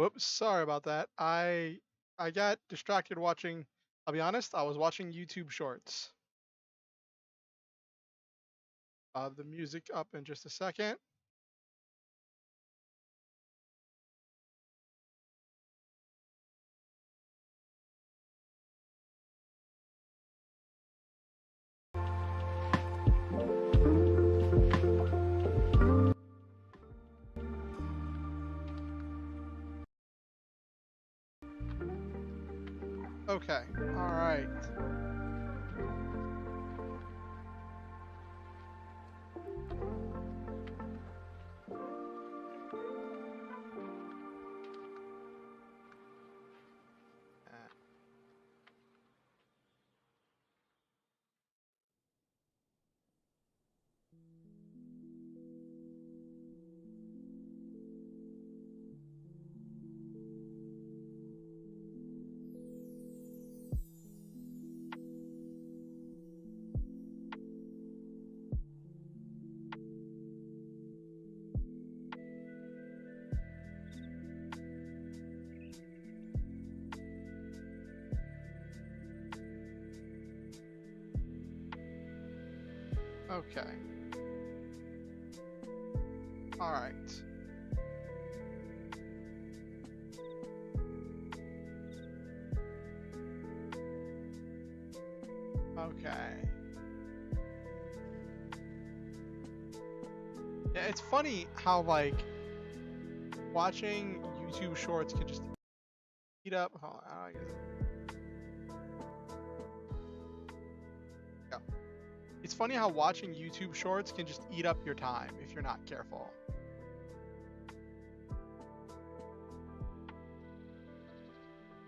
Whoops, sorry about that. I got distracted watching. I'll be honest, I was watching YouTube Shorts. The music up in just a second. Okay, all right. Okay. All right. Okay. Yeah, it's funny how like watching YouTube Shorts can just eat up. Hold on, I guess. Yeah. It's funny how watching YouTube Shorts can just eat up your time if you're not careful.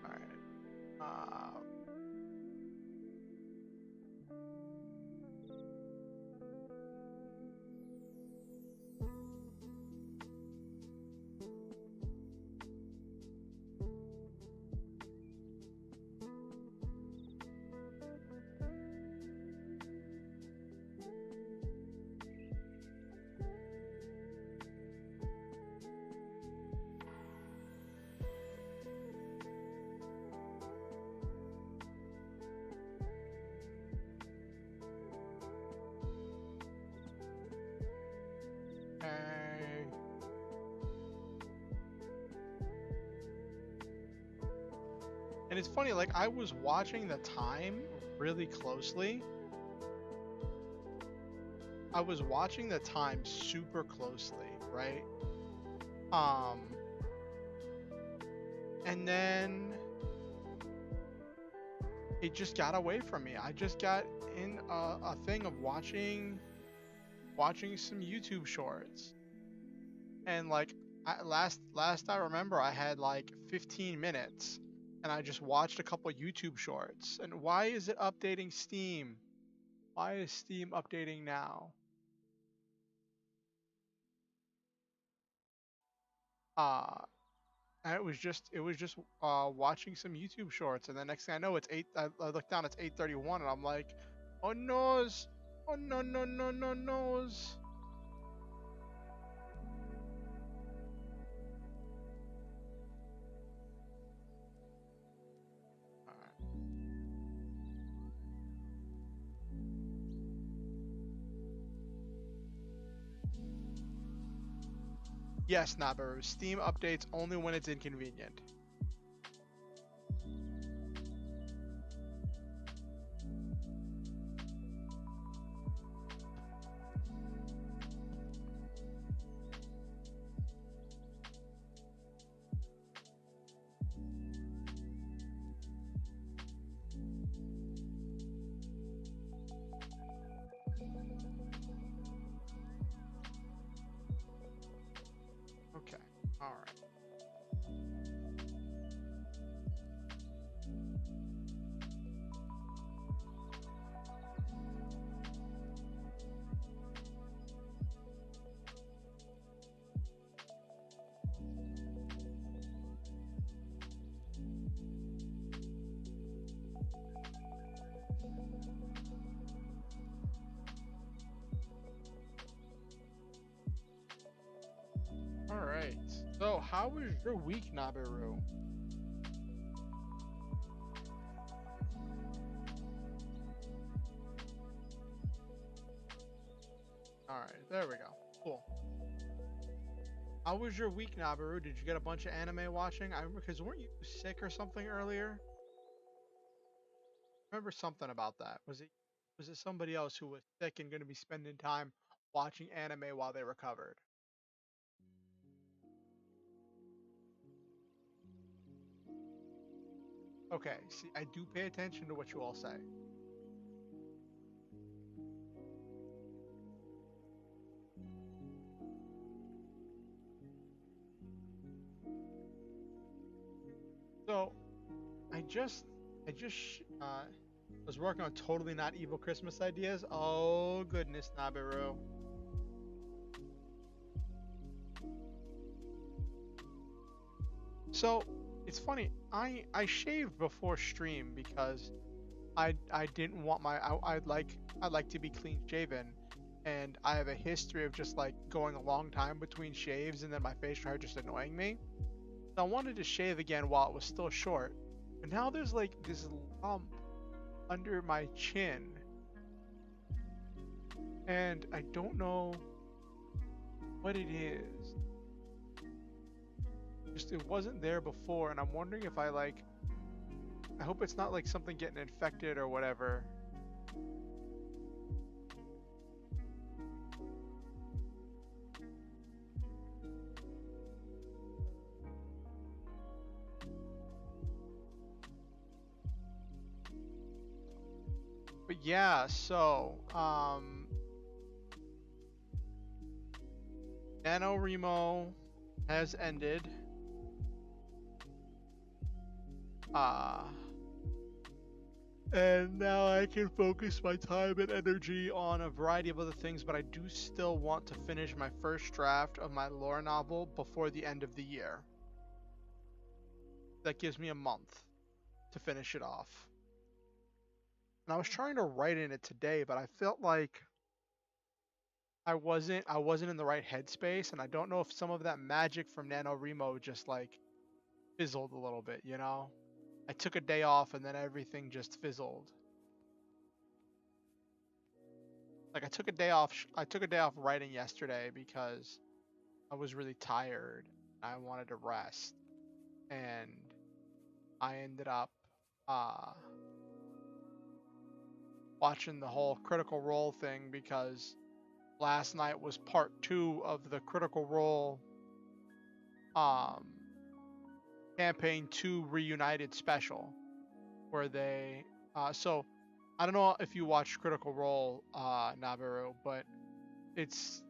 All right. Okay. And it's funny, like I was watching the time really closely. I was watching the time super closely, right? And then it just got away from me. I just got in a thing of watching some YouTube Shorts, and like last I remember, I had like 15 minutes, and I just watched a couple YouTube Shorts. And why is it updating Steam? Why is Steam updating now? Uh, and it was just watching some YouTube Shorts, and the next thing I know, it's eight. I look down, it's 8:31, and I'm like, oh noes, oh no no no no noes. Yes, Nabaru. Steam updates only when it's inconvenient. Okay. All right. All right. So, how was your week, Nabiru? All right, there we go. Cool. How was your week, Nabiru? Did you get a bunch of anime watching? I remember because weren't you sick or something earlier? I remember something about that. Was it somebody else who was sick and going to be spending time watching anime while they recovered? Okay, see, I do pay attention to what you all say. So, I just was working on totally not evil Christmas ideas. Oh goodness, Nabiru. So it's funny. I shaved before stream because I didn't want I'd like to be clean shaven, and I have a history of just like going a long time between shaves and then my facial hair just annoying me. So I wanted to shave again while it was still short, but now there's like this lump under my chin, and I don't know what it is. Just it wasn't there before, and I'm wondering if I hope it's not like something getting infected or whatever. But yeah, so NaNoWriMo has ended. Uh and now I can focus my time and energy on a variety of other things, but I do still want to finish my first draft of my lore novel before the end of the year. That gives me a month to finish it off. And I was trying to write in it today, but I felt like I wasn't in the right headspace, and I don't know if some of that magic from NaNoWriMo just like fizzled a little bit, you know? I took a day off and then everything just fizzled. Like I took a day off writing yesterday because I was really tired. I wanted to rest, and I ended up uh watching the whole Critical Role thing because last night was part 2 of the Critical Role um campaign 2 reunited special, where they so I don't know if you watch Critical Role, Nabiru, but it's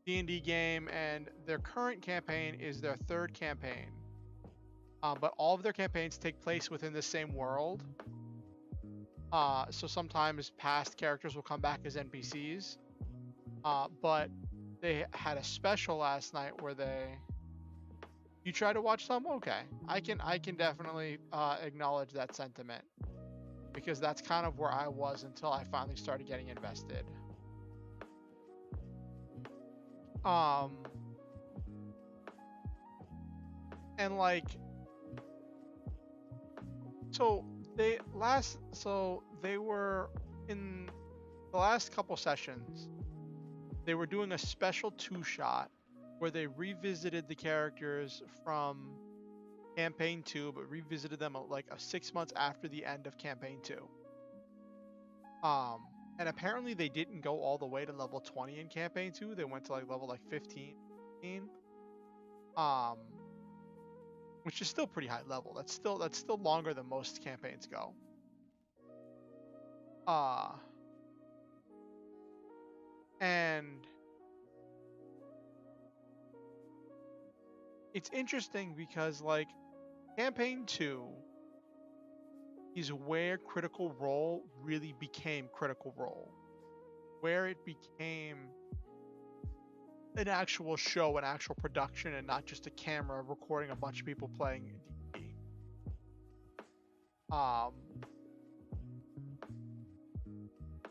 D&D game, and their current campaign is their third campaign. But all of their campaigns take place within the same world. So sometimes past characters will come back as NPCs. But they had a special last night where you try to watch some? Okay. I can definitely acknowledge that sentiment, because that's kind of where I was until I finally started getting invested. Um and like so they were in the last couple sessions, they were doing a special two shot where they revisited the characters from campaign 2, but revisited them like 6 months after the end of campaign 2. Um, and apparently they didn't go all the way to level 20 in campaign 2. They went to like level 15, 15. Um, which is still pretty high level. That's still longer than most campaigns go. Uh, and it's interesting because like campaign 2 is where Critical Role really became Critical Role, where it became an actual show, an actual production, and not just a camera recording a bunch of people playing D&D. Um,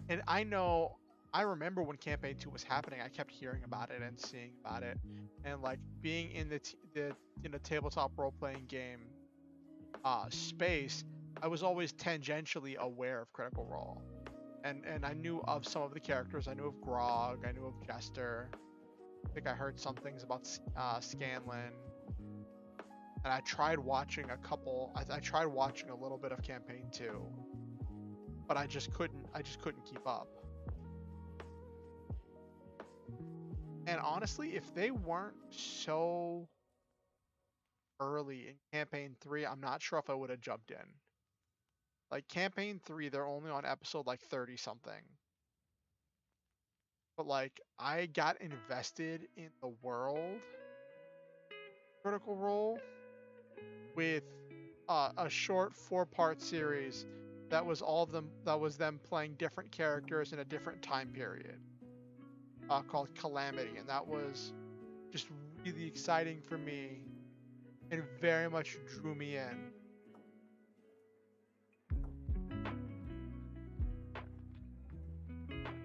and I know I remember when campaign 2 was happening, I kept hearing about it and seeing about it, and like being in the tabletop role playing game space, I was always tangentially aware of Critical Role, and I knew of some of the characters. I knew of Grog. I knew of Jester. I think I heard some things about Scanlan, and I tried watching a couple. I tried watching a little bit of campaign 2, but I just couldn't. I just couldn't keep up. And honestly, if they weren't so early in campaign 3, I'm not sure if I would have jumped in. Like campaign 3, they're only on episode like 30 something. But like I got invested in the world Critical Role with a short 4-part series that was them playing different characters in a different time period, called Calamity, and that was just really exciting for me and very much drew me in.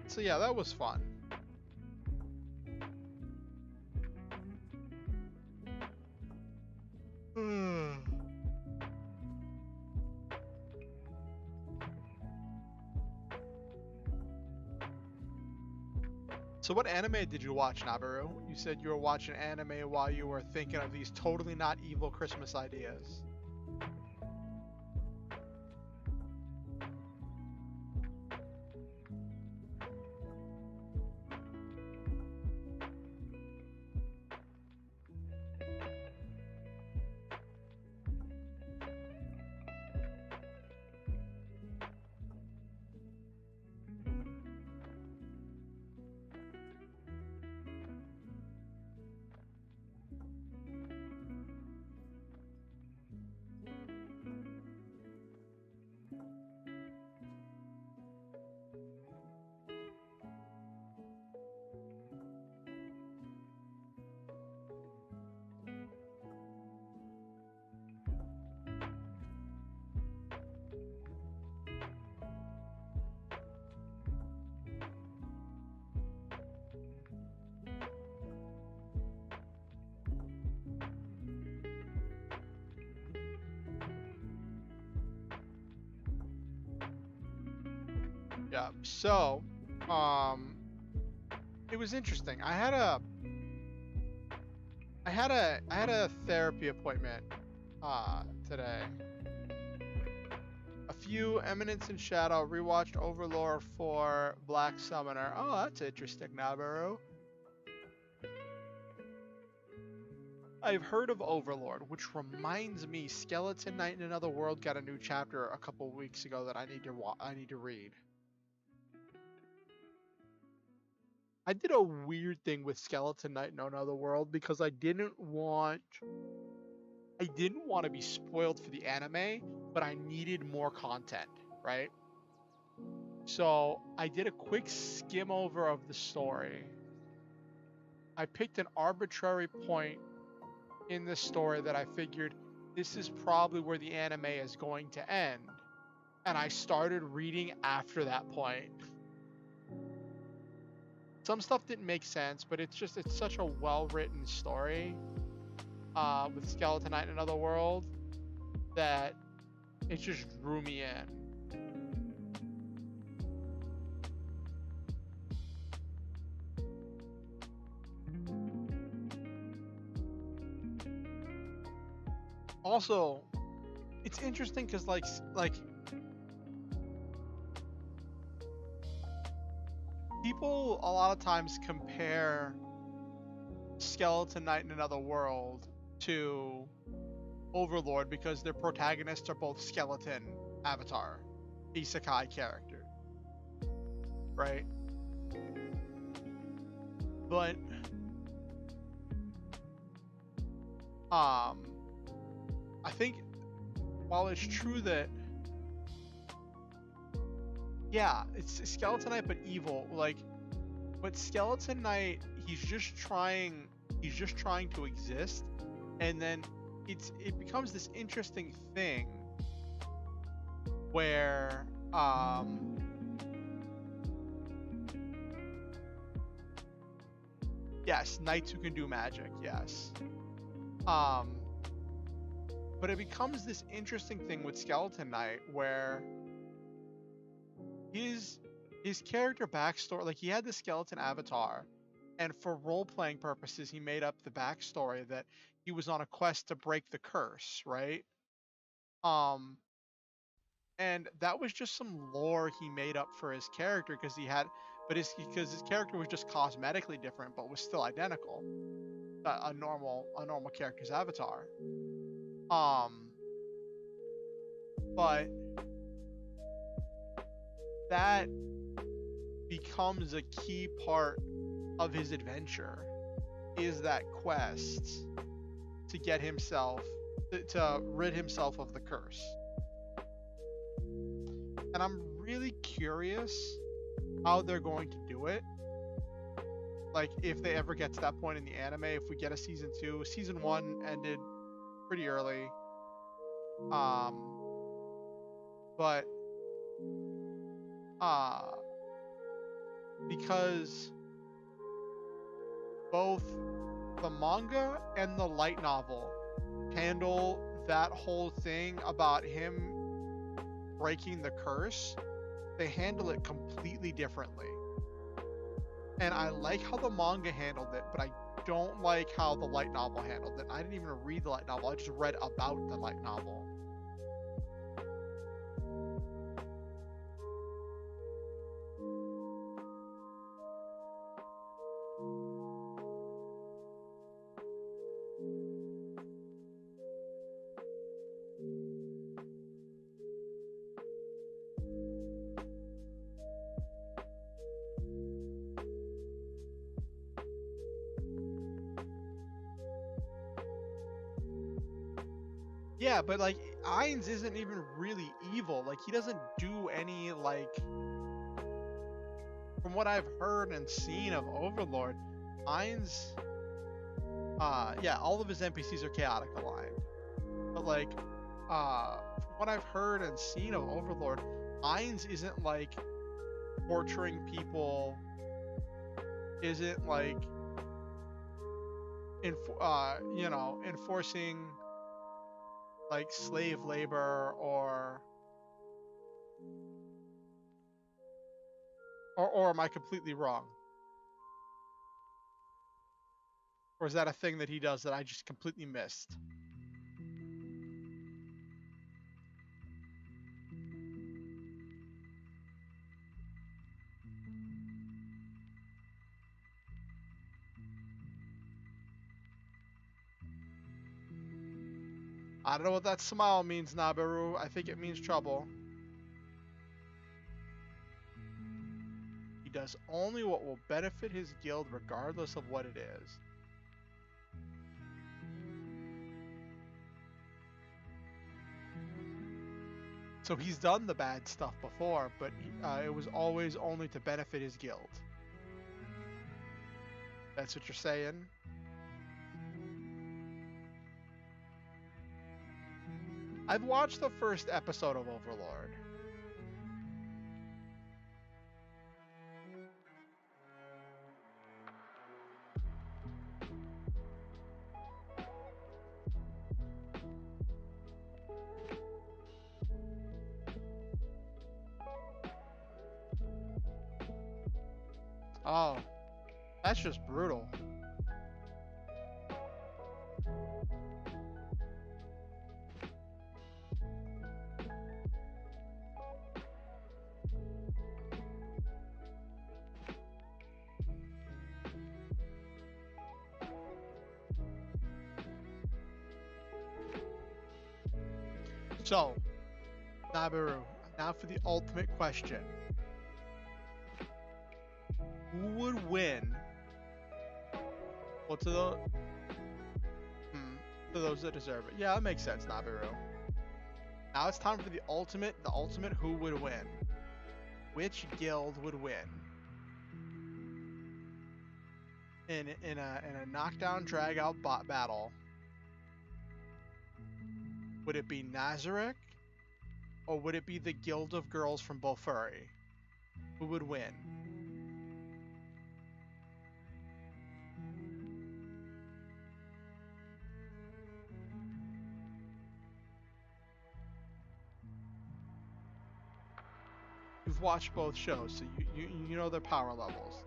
So yeah, that was fun. So what anime did you watch, Nabaru? You said you were watching anime while you were thinking of these totally not evil Christmas ideas. Yeah. So, it was interesting. I had a therapy appointment today. A few Eminence in Shadow, rewatched Overlord for Black Summoner. Oh, that's interesting, Nabaru. I've heard of Overlord, which reminds me, Skeleton Knight in Another World got a new chapter a couple weeks ago that I need to read. I did a weird thing with Skeleton Knight in Another World because I didn't want to be spoiled for the anime, but I needed more content, right? So I did a quick skim over of the story. I picked an arbitrary point in the story that I figured this is probably where the anime is going to end, and I started reading after that point. Some stuff didn't make sense, but it's such a well-written story with Skeleton Knight in Another World that it just drew me in. Also, it's interesting because like people a lot of times compare Skeleton Knight in Another World to Overlord because their protagonists are both skeleton avatar isekai characters, right? But I think while it's true that yeah, it's Skeleton Knight but evil, like, but Skeleton Knight, he's just trying to exist, and then it becomes this interesting thing where Yes, knights who can do magic. Yes. Um, but it becomes this interesting thing with Skeleton Knight where his character backstory, like he had the skeleton avatar, and for role-playing purposes, he made up the backstory that he was on a quest to break the curse, right? Um, and that was just some lore he made up for his character because he had, but it's because his character was just cosmetically different, but was still identical, a normal character's avatar. But that becomes a key part of his adventure, is that quest to get himself to rid himself of the curse. And I'm really curious how they're going to do it. Like if they ever get to that point in the anime, if we get a season 2. Season 1 ended pretty early. But because both the manga and the light novel handle that whole thing about him breaking the curse, they handle it completely differently. And I like how the manga handled it, but I don't like how the light novel handled it. I didn't even read the light novel, I just read about the light novel. Yeah, but like Ainz isn't even really evil. Like he doesn't do any, like, from what I've heard and seen of Overlord, Ainz, yeah, all of his NPCs are chaotic aligned. But like, from what I've heard and seen of Overlord, Ainz isn't like torturing people, isn't like enforcing like slave labor or am I completely wrong? Or is that a thing that he does that I just completely missed? I don't know what that smile means, Nabaru. I think it means trouble. He does only what will benefit his guild regardless of what it is. So he's done the bad stuff before, but it was always only to benefit his guild. That's what you're saying? I've watched the first episode of Overlord. Oh, that's just brutal. So, Nabaru, now for the ultimate question. Who would win? Well, to those that deserve it. Yeah, that makes sense, Nabaru. Now it's time for the ultimate who would win. Which guild would win? In a knockdown drag out battle. Would it be Nazareth? Or would it be the Guild of Girls from Bofuri? Who would win? watched both shows, so you know their power levels.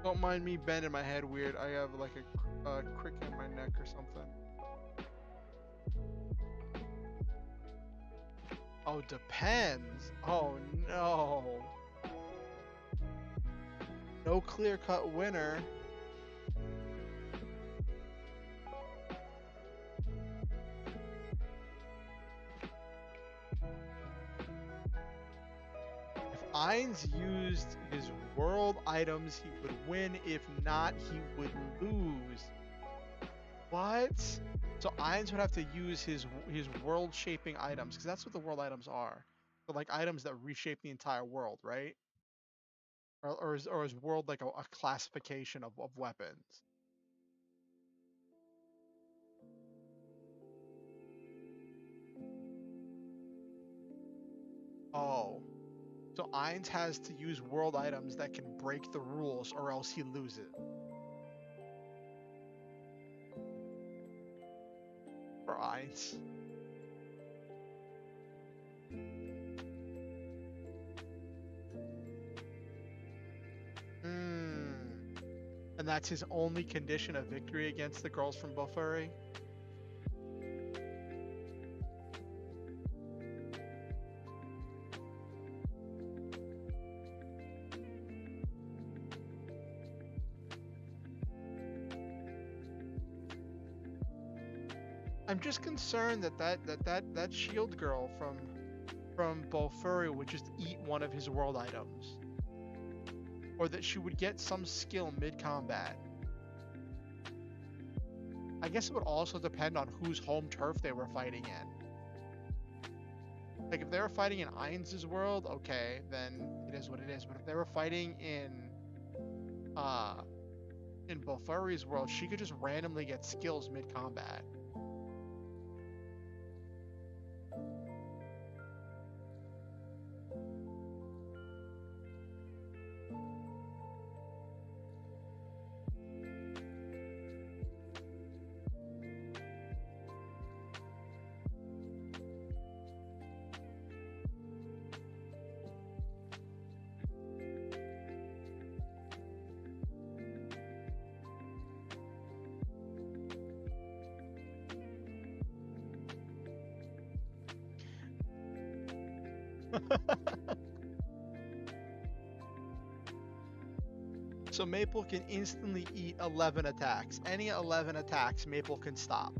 Don't mind me bending my head weird. I have like a crick in my neck or something. Oh, depends. Oh no. No clear-cut winner. If Ainz used his world items, he would win. If not, he would lose. What? So Ainz would have to use his world-shaping items, because that's what the world items are. So like items that reshape the entire world, right? Or is world like a classification of weapons? Oh. So Ainz has to use world items that can break the rules or else he loses. For Ainz. And that's his only condition of victory against the girls from Bofuri? I'm just concerned that shield girl from Bofuri would just eat one of his world items. Or that she would get some skill mid-combat. I guess it would also depend on whose home turf they were fighting in. Like, if they were fighting in Ainz's world, okay, then it is what it is. But if they were fighting in Bofuri's world, she could just randomly get skills mid-combat. So Maple can instantly eat 11 attacks. Any 11 attacks, Maple can stop.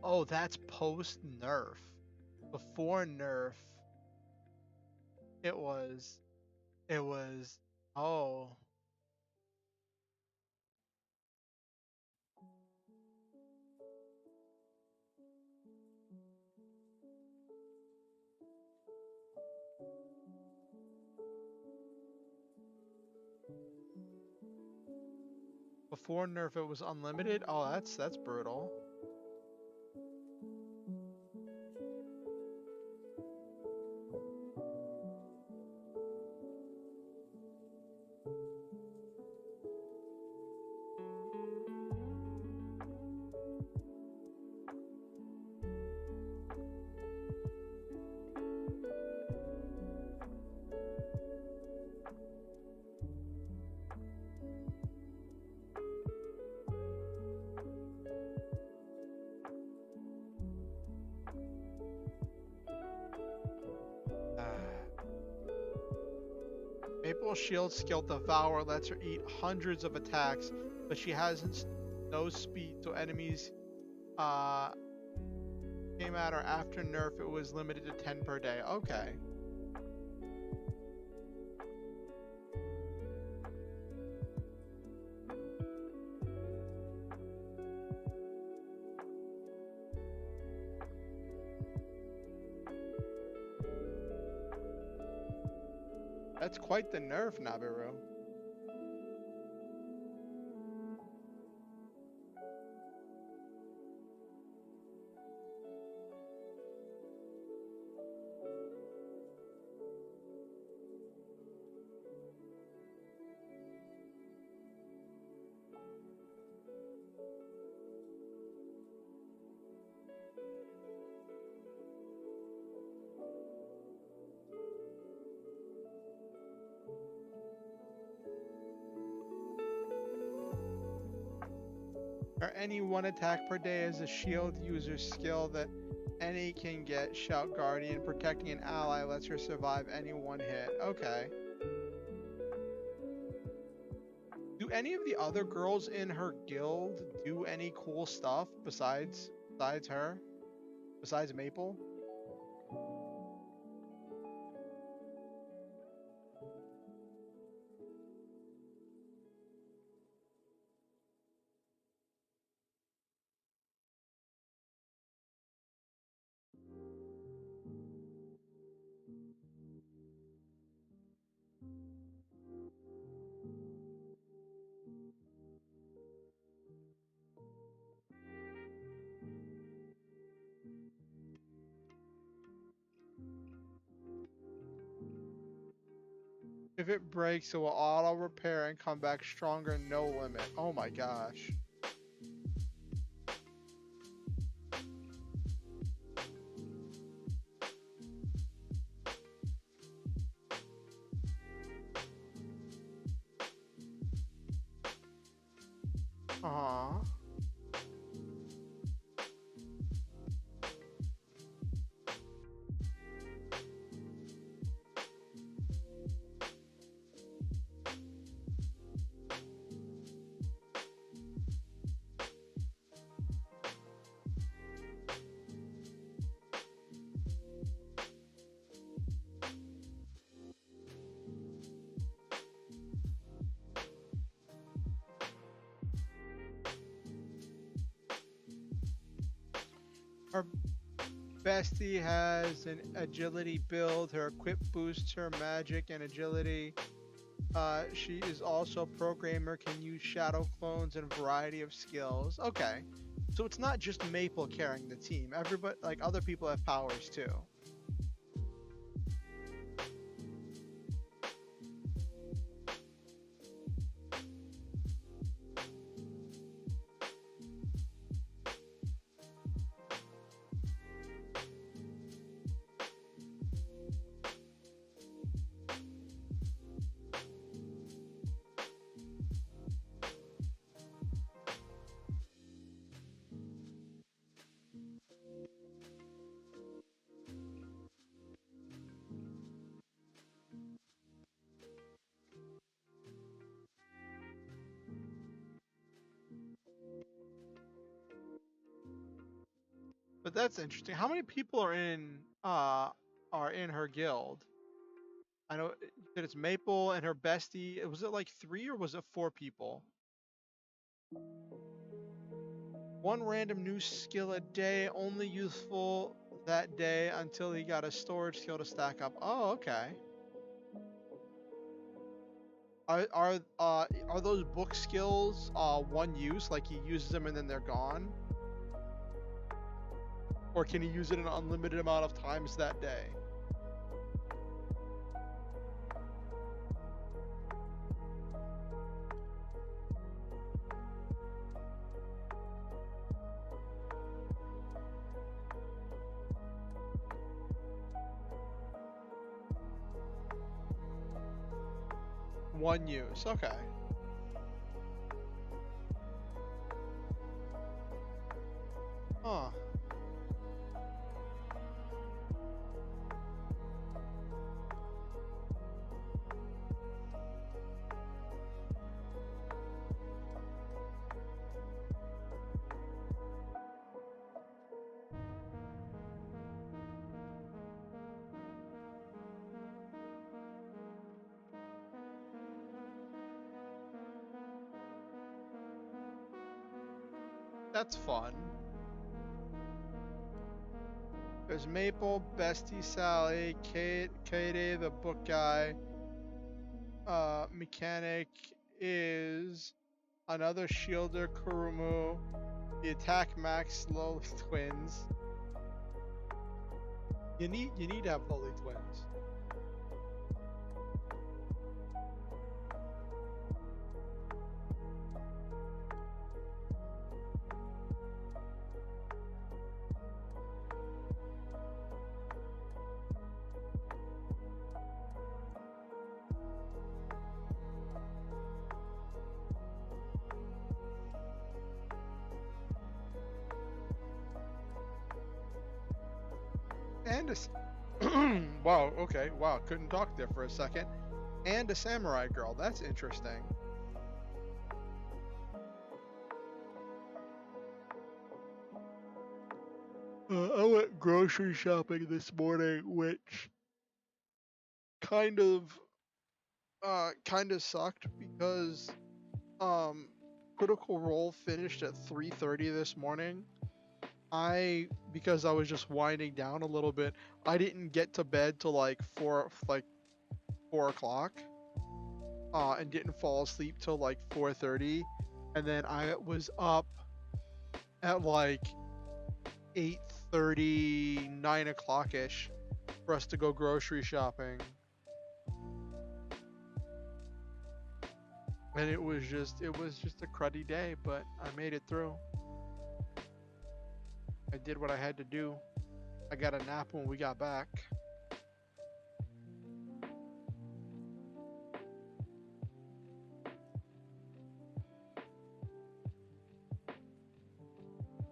Oh, that's post-nerf. Before nerf, it was, oh. Before nerf, it was unlimited? Oh, that's brutal. Maple's shield skill Devour lets her eat hundreds of attacks, but she has no speed, so enemies came at her after nerf. It was limited to 10 per day. Okay. That's quite the nerf, Nabiru. Or any one attack per day is a shield user skill that any can get. Shout Guardian. Protecting an ally lets her survive any one hit. Okay. Do any of the other girls in her guild do any cool stuff besides her? Besides Maple? If it breaks, it will auto repair and come back stronger, no limit. Oh my gosh. Uh-huh. Her bestie has an agility build. Her equip boosts her magic and agility. She is also a programmer, can use shadow clones and a variety of skills. Okay. So it's not just Maple carrying the team. Everybody, like other people have powers too. But that's interesting. How many people are in her guild? I know that it's Maple and her bestie. Was it like 3 or was it 4 people? One random new skill a day, only useful that day until he got a storage skill to stack up. Oh, okay. Are those book skills one use, like he uses them and then they're gone? Or can he use it an unlimited amount of times that day? One use, okay. Huh. That's fun. There's Maple, Bestie, Sally, Katie, the book guy. Mechanic is another shielder, Kurumu. The attack max, lowly twins. You need to have lowly twins. and a wow, okay, wow, couldn't talk there for a second. And a samurai girl. That's interesting. I went grocery shopping this morning, which kind of sucked because Critical Role finished at 3:30 this morning. Because I was just winding down a little bit, I didn't get to bed till like 4 o'clock. And didn't fall asleep till like 4:30, and then I was up at like 8:30, 9 o'clock ish for us to go grocery shopping. And it was just a cruddy day, but I made it through. I did what I had to do. I got a nap when we got back.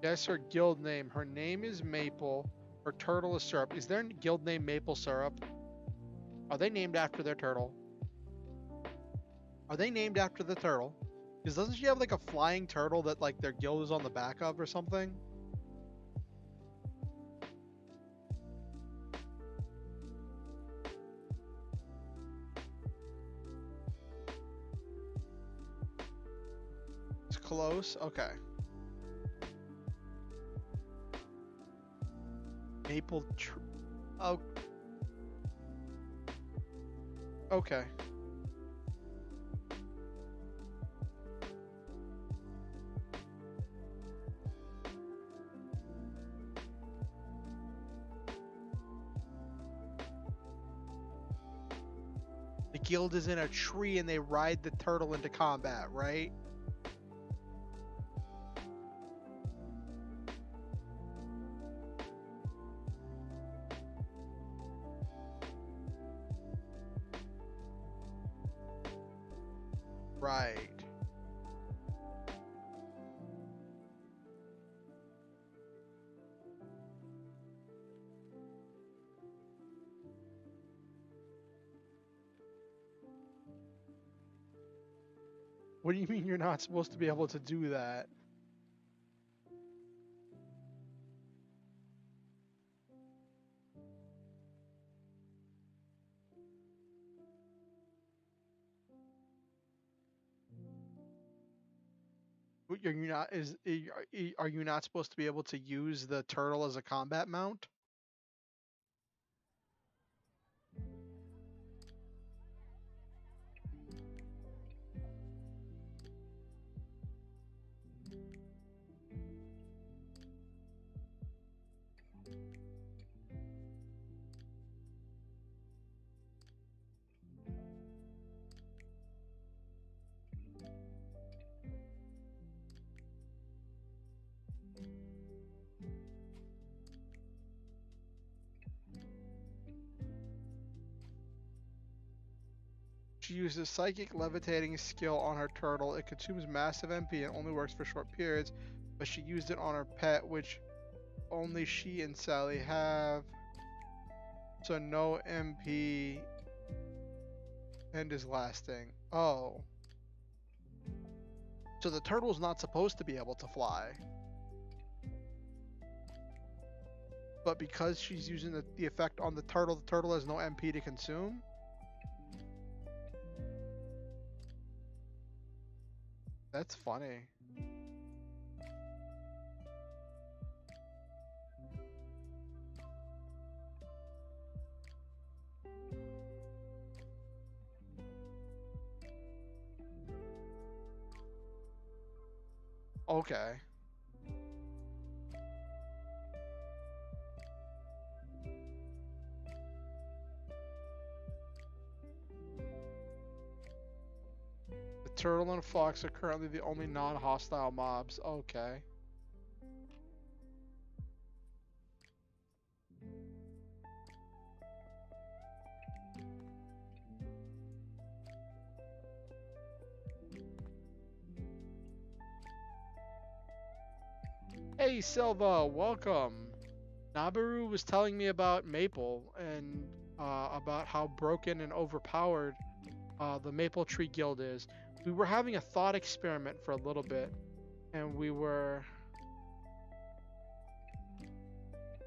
Guess her guild name. Her name is Maple. Her turtle is Syrup. Is there a guild name Maple Syrup? Are they named after their turtle? Are they named after the turtle? Because doesn't she have like a flying turtle that like their guild is on the back of or something? It's close. Okay. Maple tree. Oh. Okay. The guild is in a tree and they ride the turtle into combat, right? Right. What do you mean you're not supposed to be able to do that? Are you not are you not supposed to be able to use the turtle as a combat mount? She uses psychic levitating skill on her turtle. It consumes massive MP and only works for short periods, but she used it on her pet, which only she and Sally have. So no MP and is lasting. Oh. So the turtle's not supposed to be able to fly. But because she's using the effect on the turtle has no MP to consume? That's funny. Okay. The turtle and fox are currently the only non-hostile mobs. Okay. Hey Silva, welcome. Nabaru was telling me about Maple and about how broken and overpowered the Maple Tree Guild is. We were having a thought experiment for a little bit, and we were...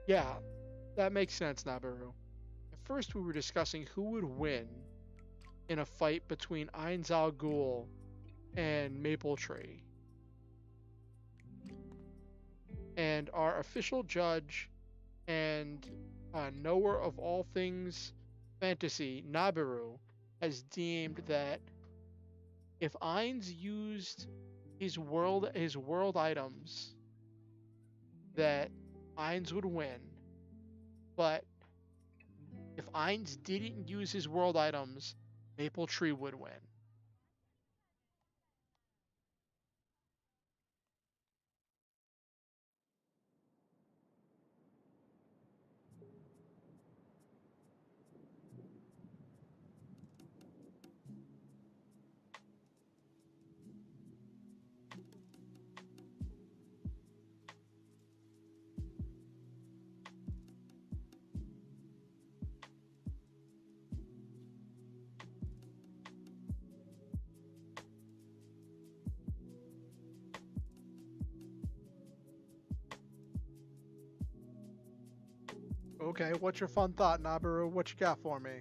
Yeah, that makes sense, Nabaru. At first, we were discussing who would win in a fight between Ainz Al Ghul and Maple Tree. And our official judge and knower of all things fantasy, Nabaru, has deemed that if Ainz used his world items, that Ainz would win. But if Ainz didn't use his world items, Maple Tree would win. Okay, what's your fun thought, Nabaru? What you got for me?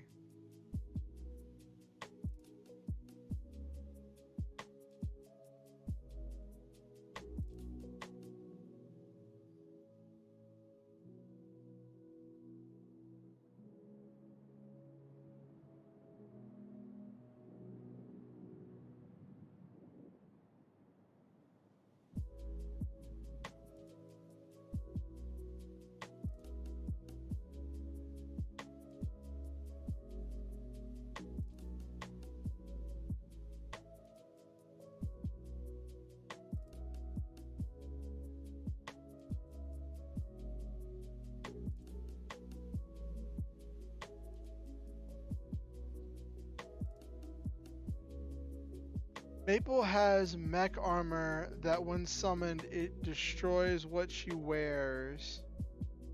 Maple has mech armor that when summoned, it destroys what she wears.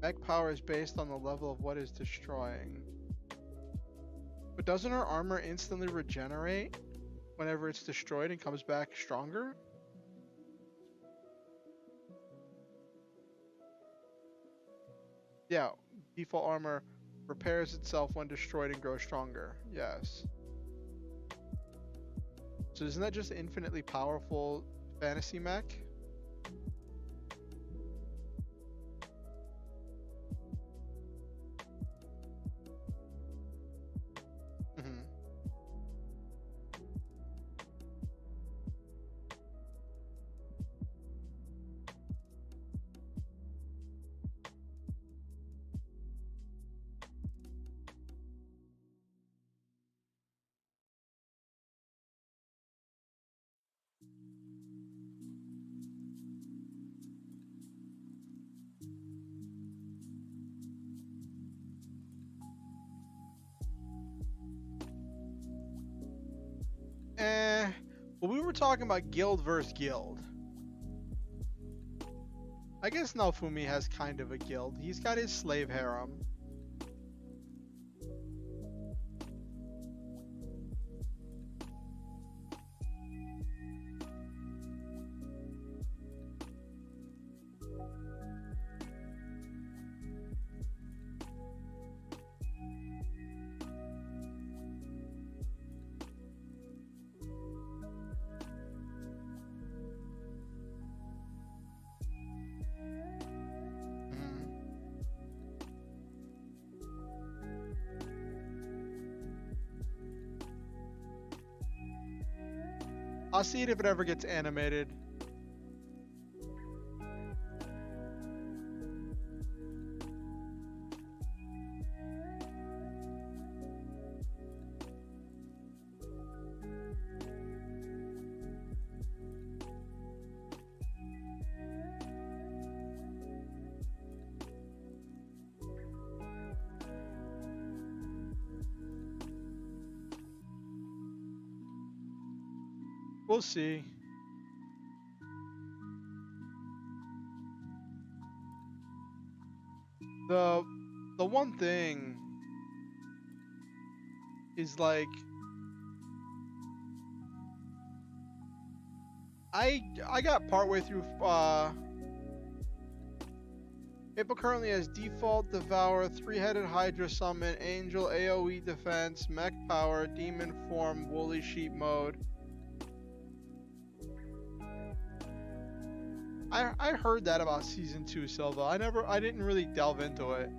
Mech power is based on the level of what is destroying. But doesn't her armor instantly regenerate whenever it's destroyed and comes back stronger? Yeah, default armor repairs itself when destroyed and grows stronger. Yes. So isn't that just infinitely powerful fantasy mech? Mm-hmm. Well, we were talking about guild versus guild. I guess Naofumi has kind of a guild. He's got his slave harem. I'll see it if it ever gets animated. We'll see. The the one thing is like I got partway through Maple currently has default Devour, three-headed Hydra summon, Angel AoE defense, mech power, demon form, woolly sheep mode. I heard that about season 2 Silva. I didn't really delve into it.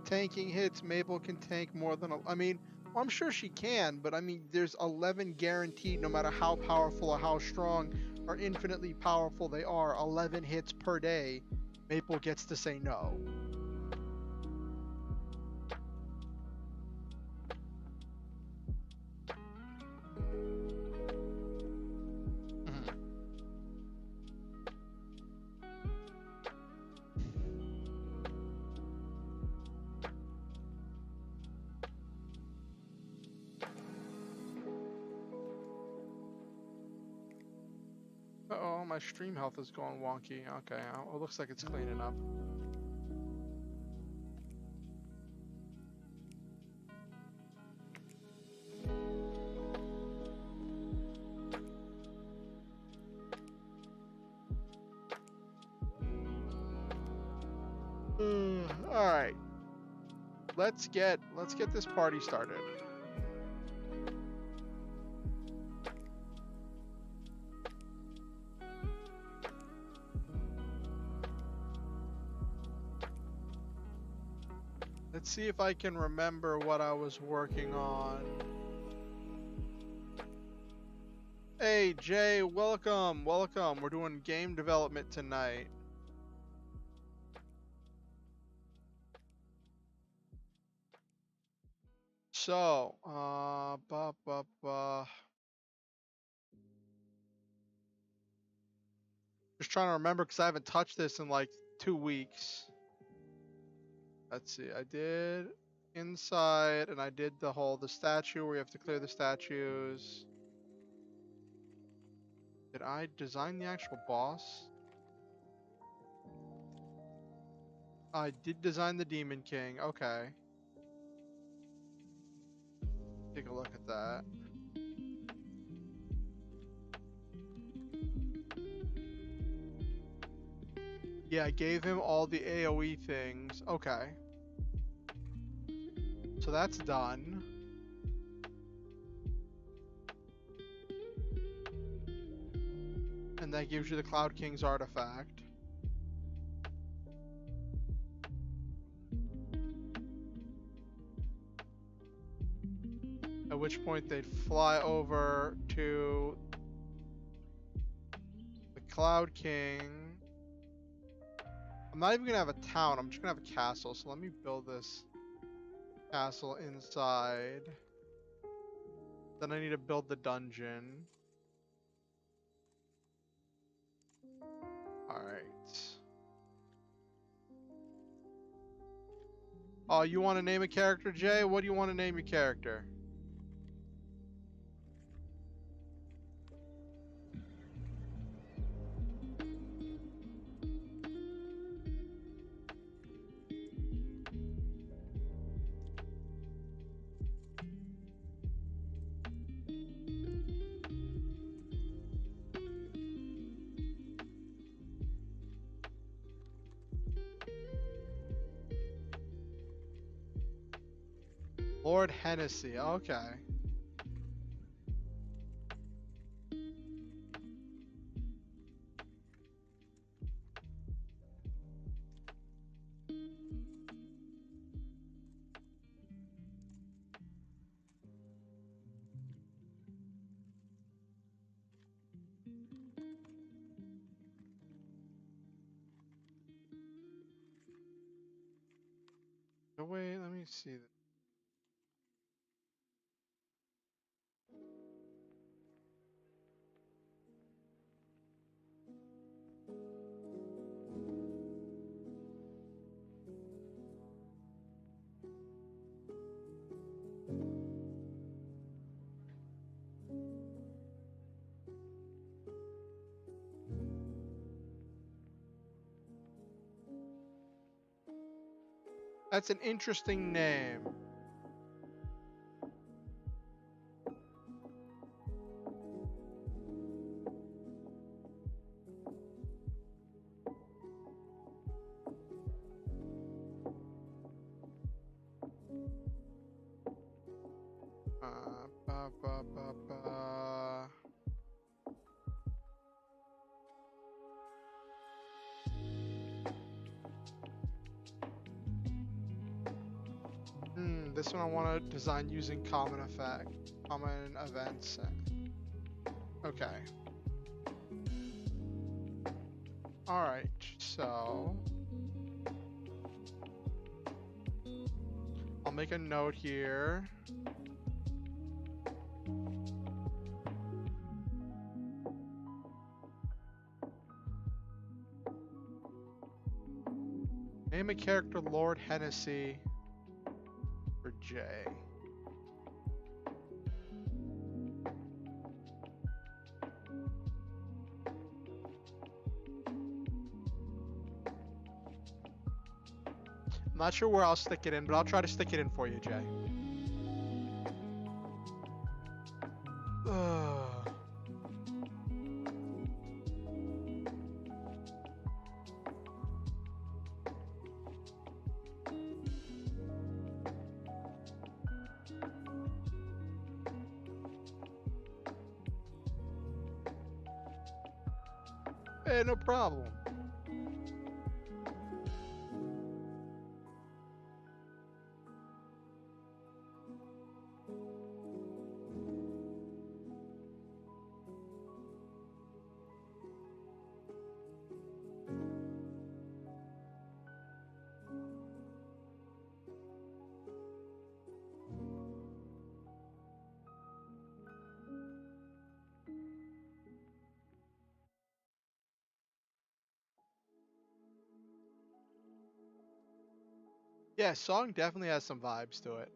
Tanking hits, Maple can tank more than I mean, I'm sure she can, but I mean, there's 11 guaranteed, no matter how powerful or how strong or infinitely powerful they are. 11 hits per day. Maple gets to say no. Uh-oh, my stream health is going wonky. Okay, it looks like it's cleaning up. All right. Let's get this party started. Let's see if I can remember what I was working on. Hey Jay, welcome. We're doing game development tonight. So, just trying to remember because I haven't touched this in like 2 weeks. Let's see, I did inside and I did the statue where you have to clear the statues. Did I design the actual boss? I did design the Demon King, okay. Take a look at that. Yeah, I gave him all the AoE things. Okay. So that's done. And that gives you the Cloud King's artifact. At which point they'd fly over to the Cloud King. I'm not even gonna have a town, I'm just gonna have a castle. So let me build this castle inside. Then I need to build the dungeon. Alright. Oh, you want to name a character, Jay? What do you want to name your character? Lord Hennessy. Okay. Oh, wait, let me see. That's an interesting name. Ba, ba, ba, ba. This one I want to design using common events. Okay. All right. So I'll make a note here. Name a character Lord Hennessy for J. I'm not sure where I'll stick it in, but I'll try to stick it in for you, Jay. Hey, no problem. Yeah, song definitely has some vibes to it.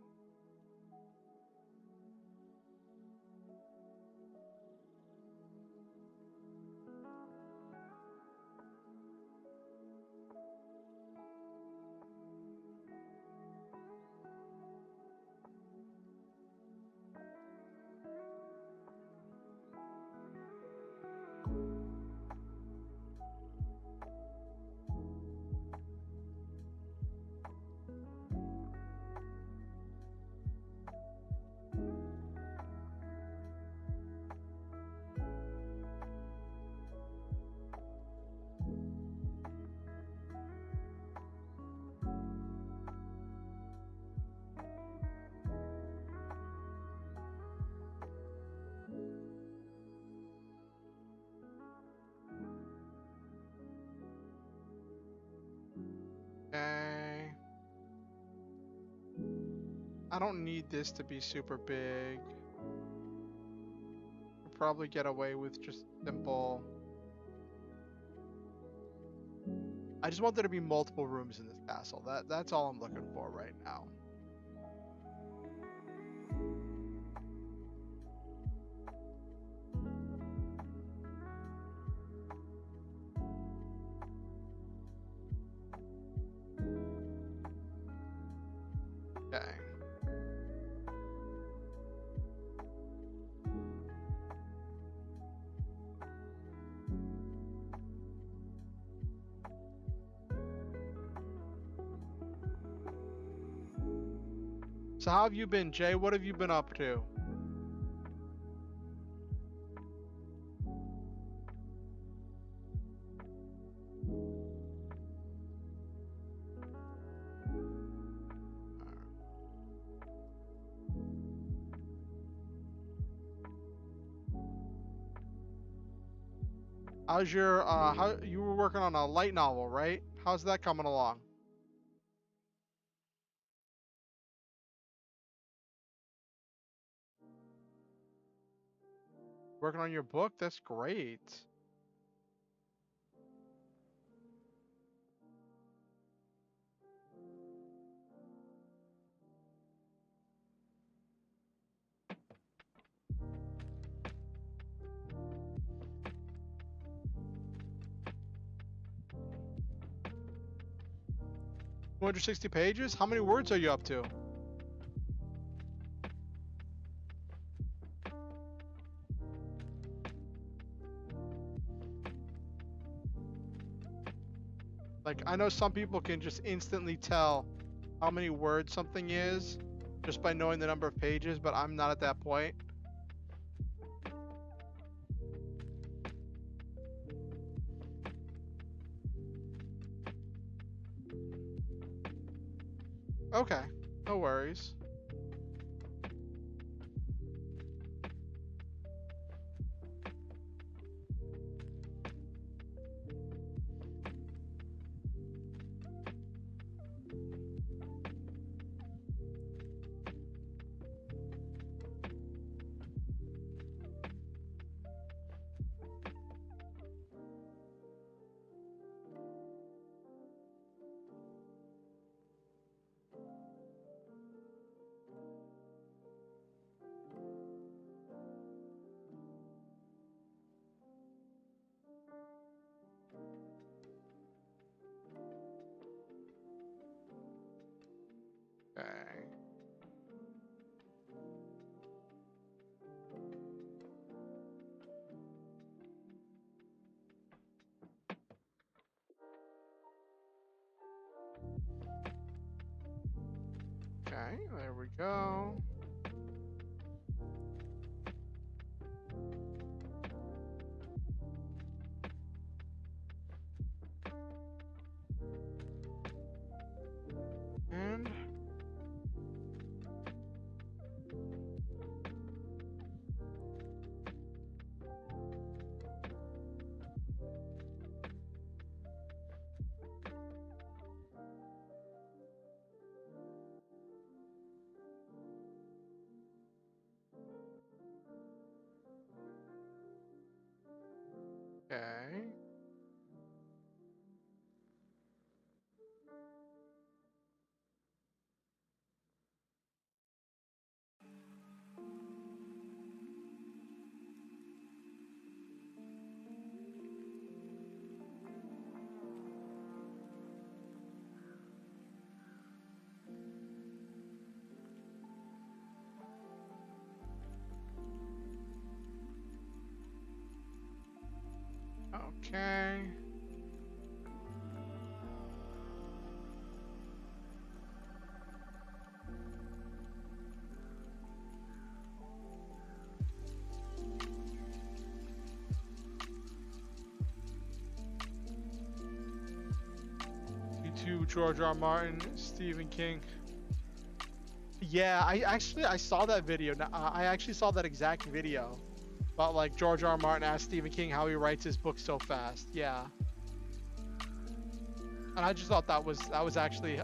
Okay. I don't need this to be super big. I'll probably get away with just simple. I just want there to be multiple rooms in this castle. That's all I'm looking for right now. Okay. So how have you been, Jay? What have you been up to? How's your how you were working on a light novel, right? How's that coming along? Working on your book? That's great. Two 260 pages? How many words are you up to? Like, I know some people can just instantly tell how many words something is just by knowing the number of pages, but I'm not at that point. Okay, no worries. Okay. Okay, there we go. And okay. Okay. YouTube, George R. Martin, Stephen King. Yeah, I saw that video. I actually saw that exact video about like George R. Martin asked Stephen King how he writes his book so fast. Yeah. And I just thought that was actually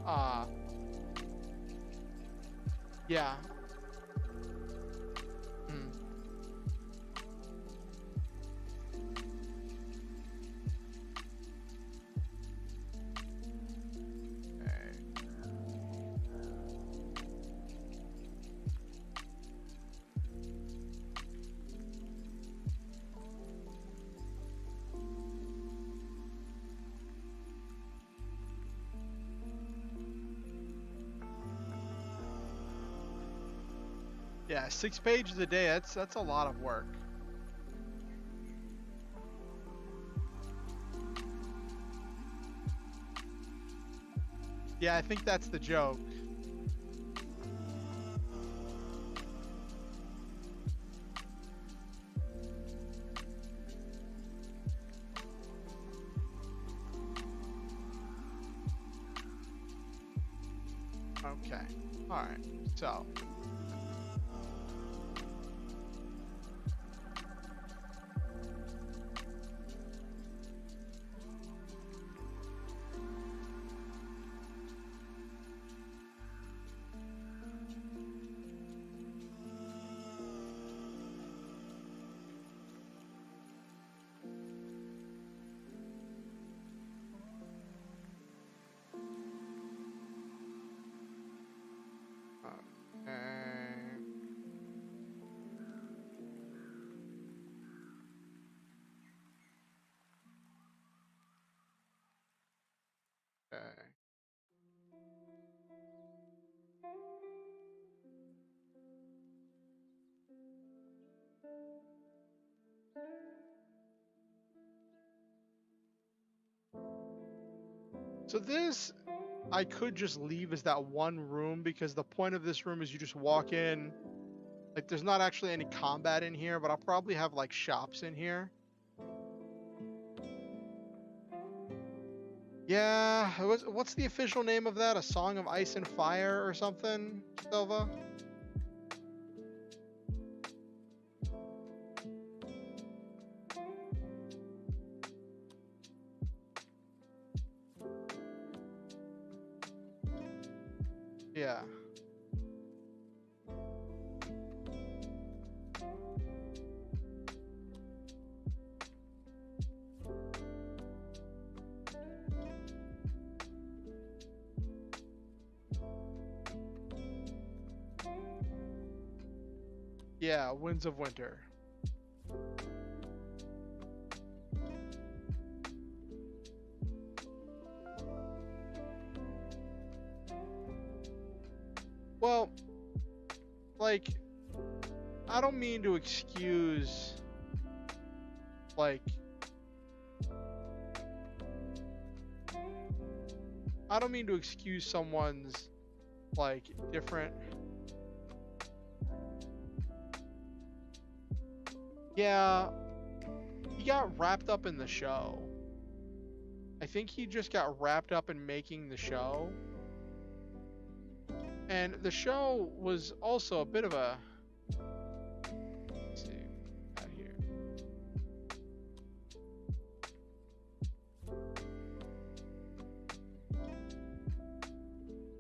yeah. Mm. Okay. Yeah, 6 pages a day. That's a lot of work. Yeah, I think that's the joke. All right, so. Okay. So this, I could just leave as that one room because the point of this room is you just walk in. Like, there's not actually any combat in here, but I'll probably have like shops in here. Yeah, what's the official name of that? A Song of Ice and Fire or something, Silva? Yeah. Yeah, Winds of Winter. Well, like, I don't mean to excuse, like, I don't mean to excuse someone's, like, different. Yeah, he got wrapped up in the show. I think he just got wrapped up in making the show. And the show was also a bit of a... Let's see, out here.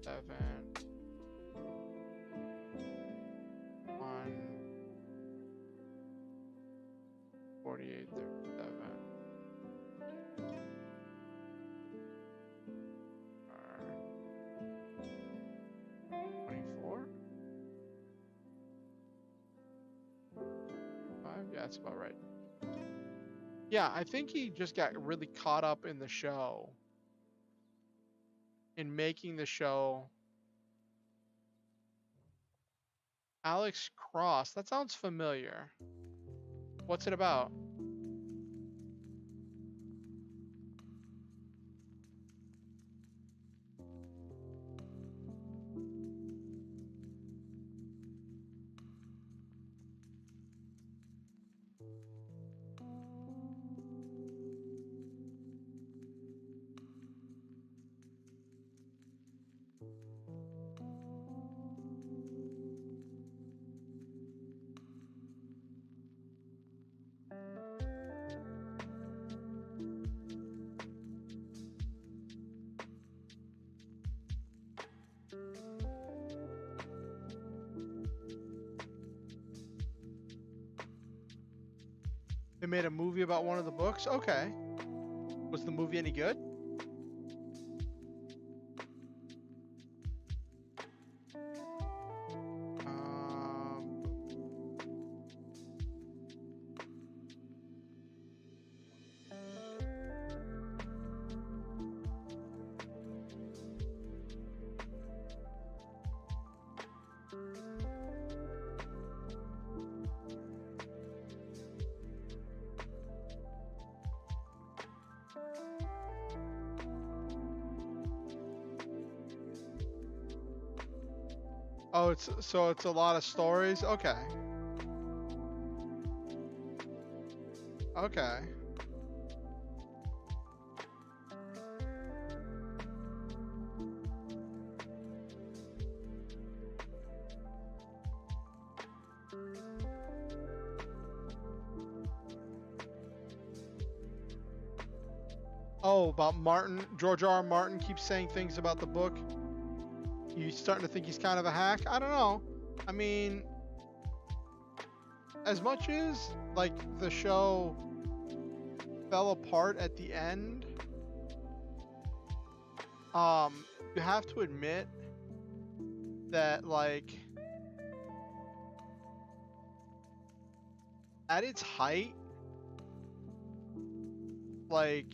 Havent. 4837. 24? 5? Yeah, that's about right. Yeah, I think he just got really caught up in the show. In making the show. Alex Cross. That sounds familiar. What's it about? They made a movie about one of the books? Okay. Was the movie any good? Oh, it's a lot of stories? Okay. Okay. Oh, about Martin. George R. R. Martin keeps saying things about the book. You starting to think he's kind of a hack? I don't know. I mean, as much as like the show fell apart at the end, you have to admit that like at its height, like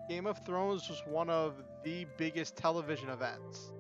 Game of Thrones was one of the biggest television events.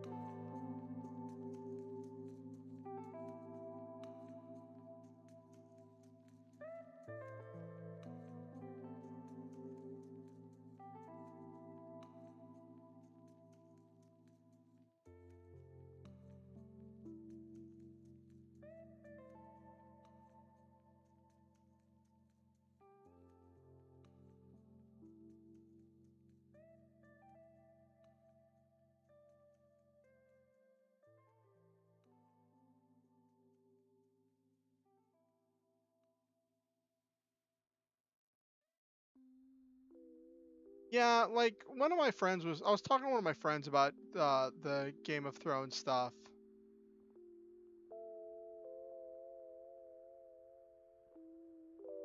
Yeah, like one of my friends was. I was talking to one of my friends about the Game of Thrones stuff,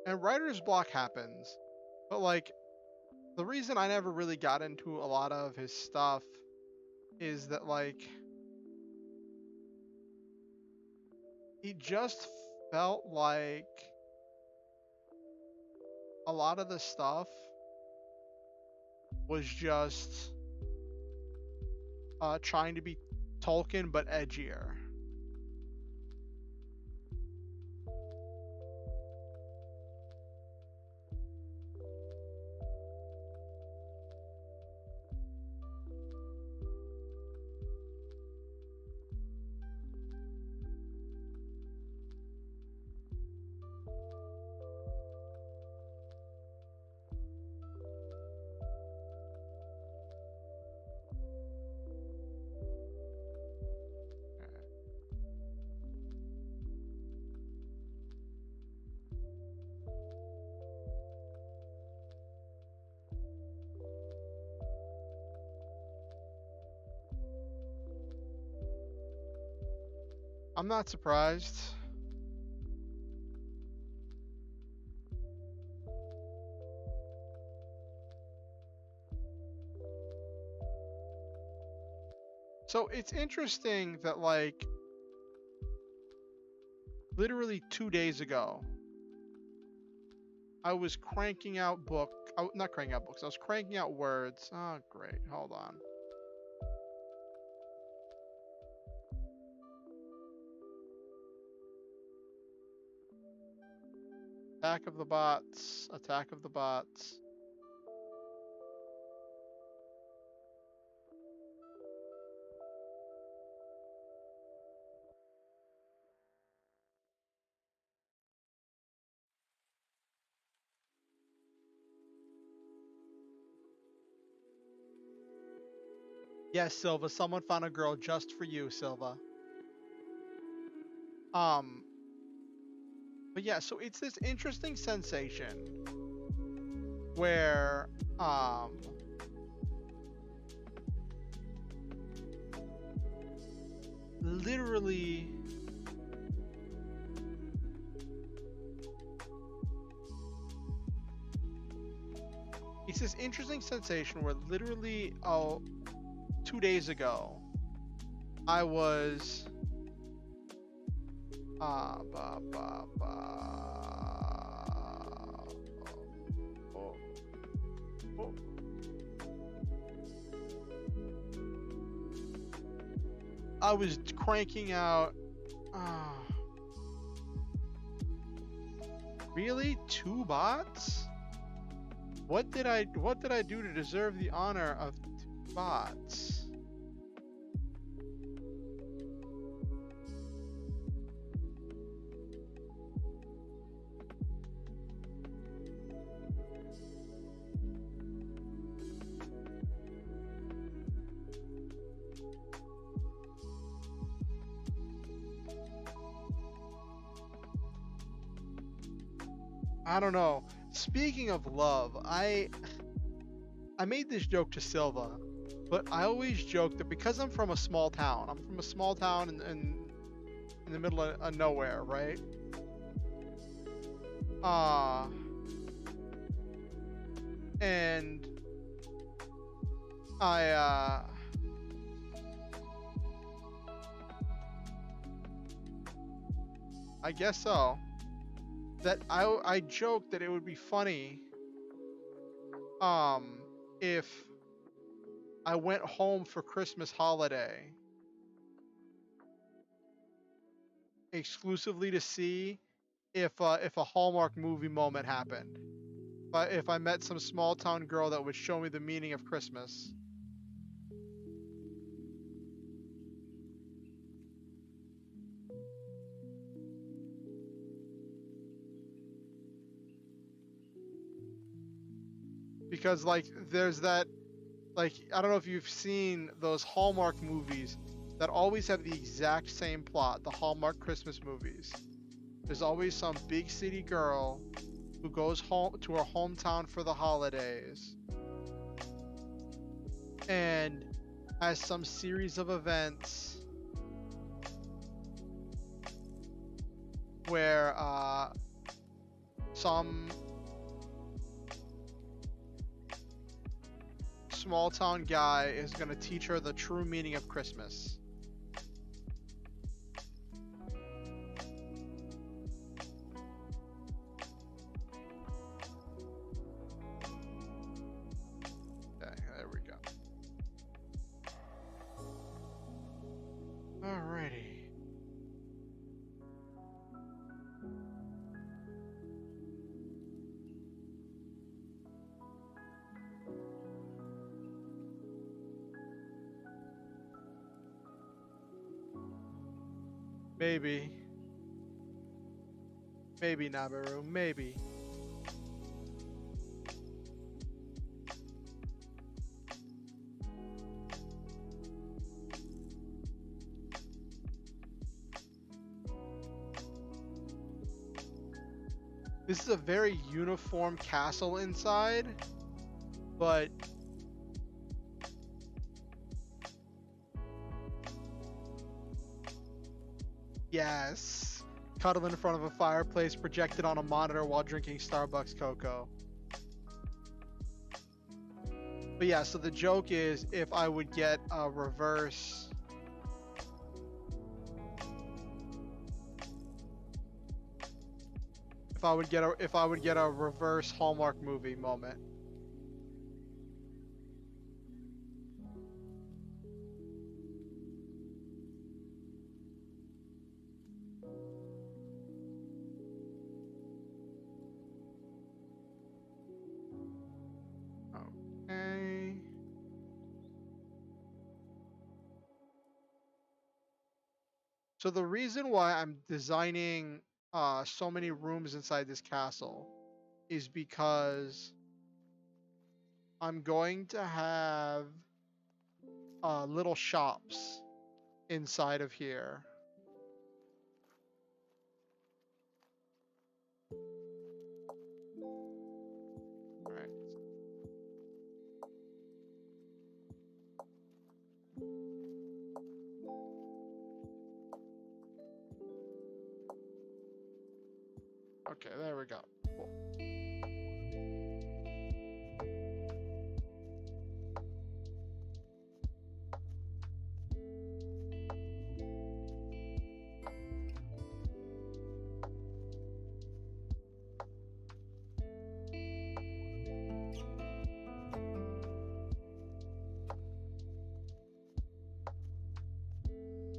and writer's block happens. But like the reason I never really got into a lot of his stuff is that like it just felt like a lot of the stuff was just trying to be Tolkien but edgier. I'm not surprised. So it's interesting that like literally 2 days ago, I was cranking out not cranking out books. I was cranking out words. Oh, great. Hold on. Attack of the bots. Attack of the bots. Yes, Silva. Someone found a girl just for you, Silva. But yeah, so it's this interesting sensation where literally it's this interesting sensation where literally 2 days ago I was I was cranking out really 2 bots? What did I do to deserve the honor of 2 bots? I don't know. Speaking of love, I I made this joke to Silva, but I always joke that because I'm from a small town, in the middle of nowhere, right? And I guess so. That I joked that it would be funny if I went home for Christmas holiday exclusively to see if a Hallmark movie moment happened. If I met some small town girl that would show me the meaning of Christmas. Because like there's that, like, I don't know if you've seen those Hallmark movies that always have the exact same plot, the Hallmark Christmas movies. There's always some big city girl who goes home to her hometown for the holidays and has some series of events where some small town guy is going to teach her the true meaning of Christmas. Okay, there we go. Alrighty. Maybe. Maybe, Nabaru. Maybe. This is a very uniform castle inside, but yes, cuddle in front of a fireplace projected on a monitor while drinking Starbucks cocoa. But yeah, so the joke is if I would get a reverse if I would get a reverse Hallmark movie moment. Okay. So the reason why I'm designing so many rooms inside this castle is because I'm going to have little shops inside of here. All right. Okay, there we go. Cool.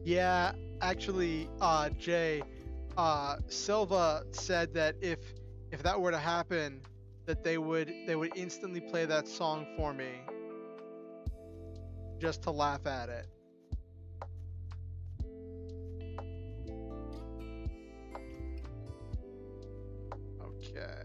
Yeah, actually, Jay, Silva said that if that were to happen, that they would instantly play that song for me, just to laugh at it. Okay.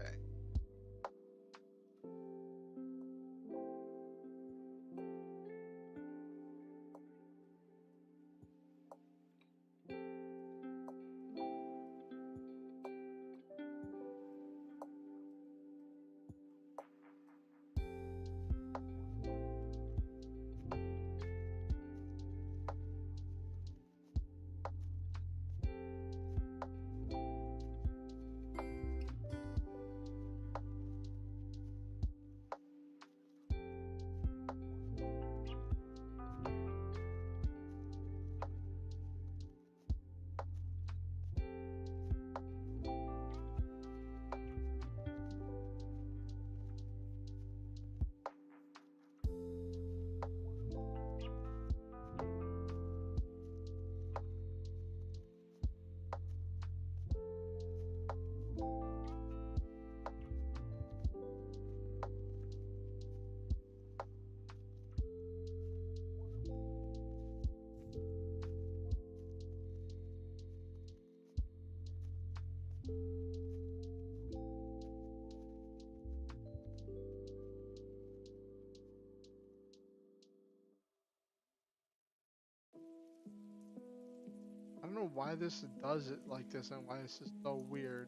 why this does it like this and why this is so weird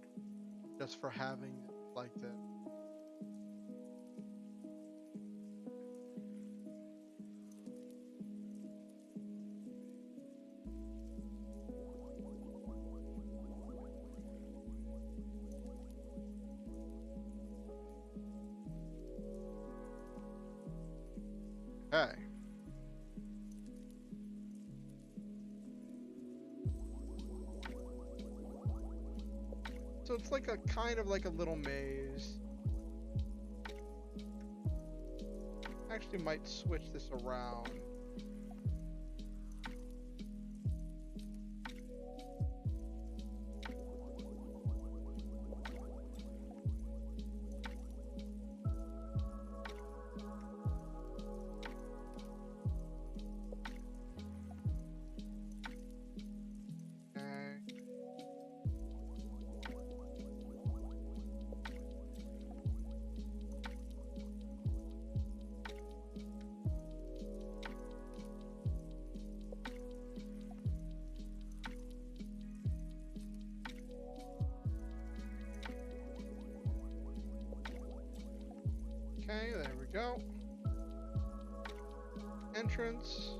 just for having it like this. Okay. So it's like a kind of like a little maze. Actually might switch this around. Okay, there we go. Entrance.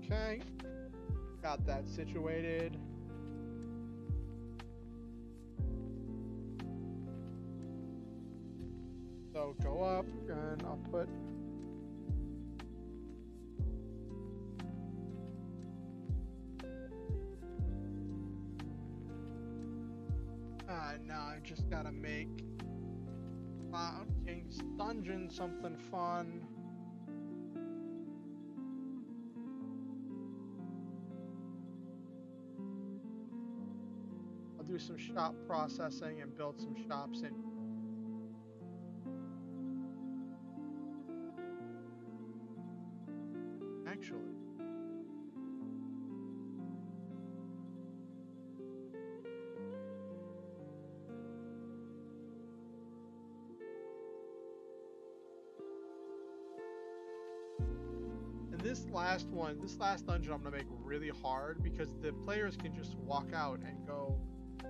Okay, got that situated. So go up and I'll put now I just gotta make King's Dungeon something fun. Do some shop processing and build some shops in. Actually. And this last dungeon I'm gonna make really hard because the players can just walk out and go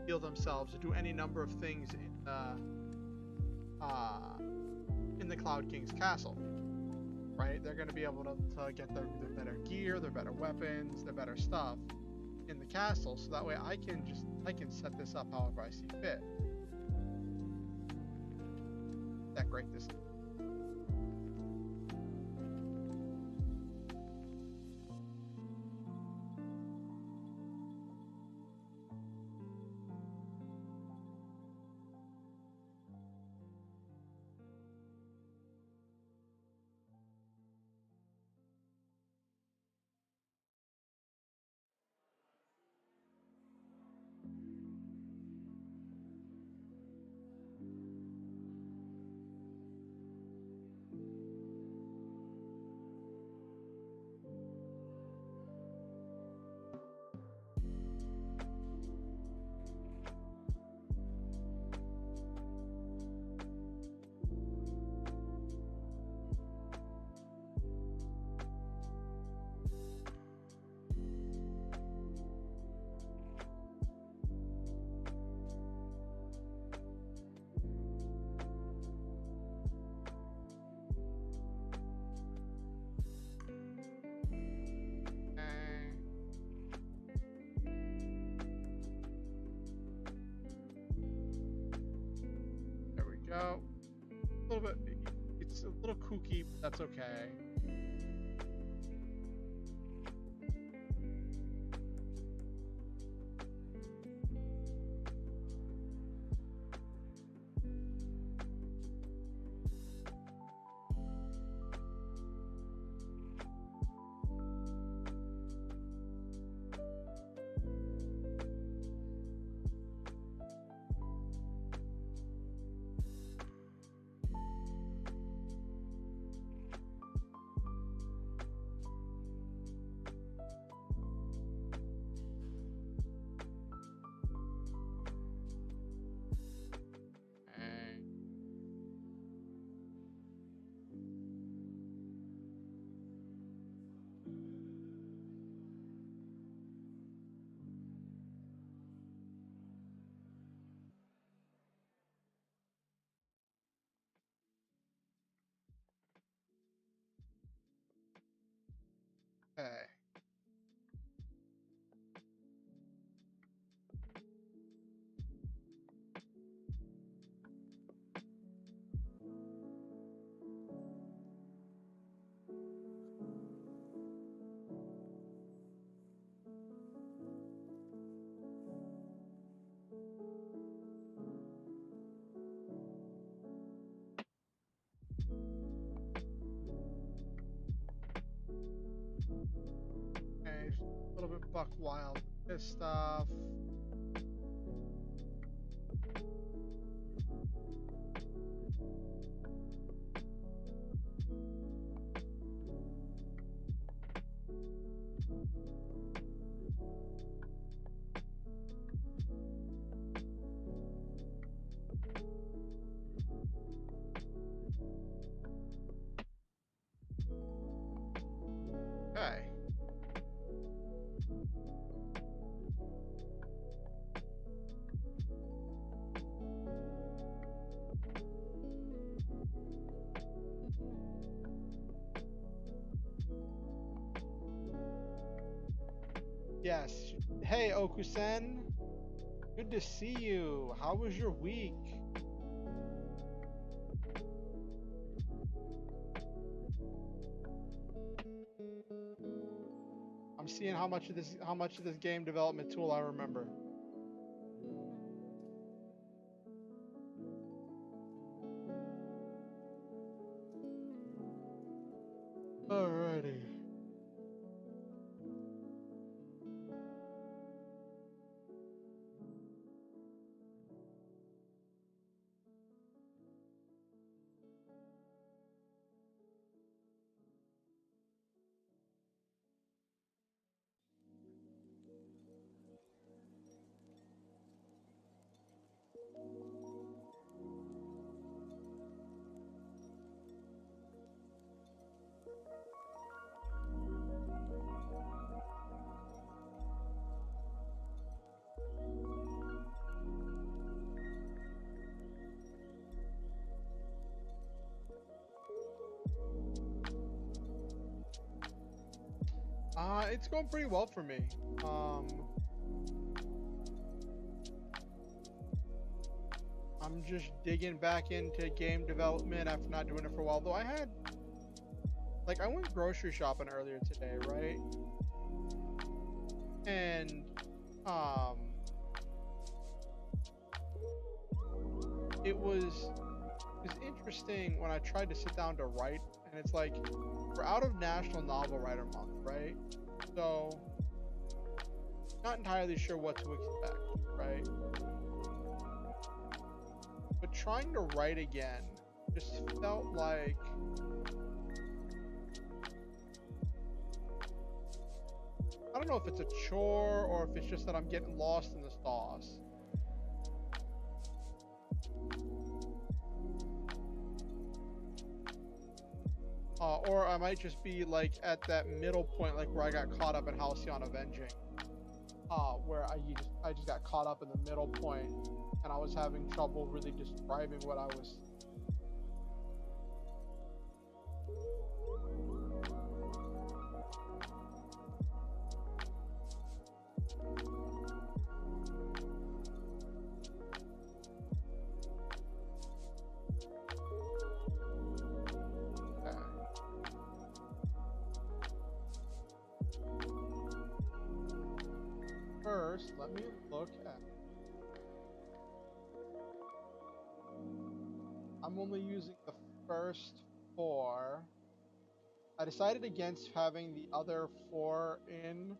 heal themselves or do any number of things in the Cloud King's castle, right? They're going to be able to get their better gear, their better weapons, their better stuff in the castle, so that way I can set this up however I see fit. Decorate this. Go. A little bit, it's a little kooky, but that's okay. Okay. Okay, a little bit buck wild with this stuff. Okay. Yes. Hey, Okusen. Good to see you. How was your week? I'm seeing how much of this game development tool I remember. Alrighty. It's going pretty well for me. I'm just digging back into game development after not doing it for a while. Though I went grocery shopping earlier today, right? And it was interesting when I tried to sit down to write, and it's like we're out of National Novel Writer Month, right? So not entirely sure what to expect, right? But trying to write again just felt like I don't know if it's a chore or if it's just that I'm getting lost in the sauce. Or I might just be like at that middle point, like where I got caught up in Halcyon Avenging, where I just got caught up in the middle point, and I was having trouble really describing what I was. First, let me look at. I'm only using the first 4. I decided against having the other 4 in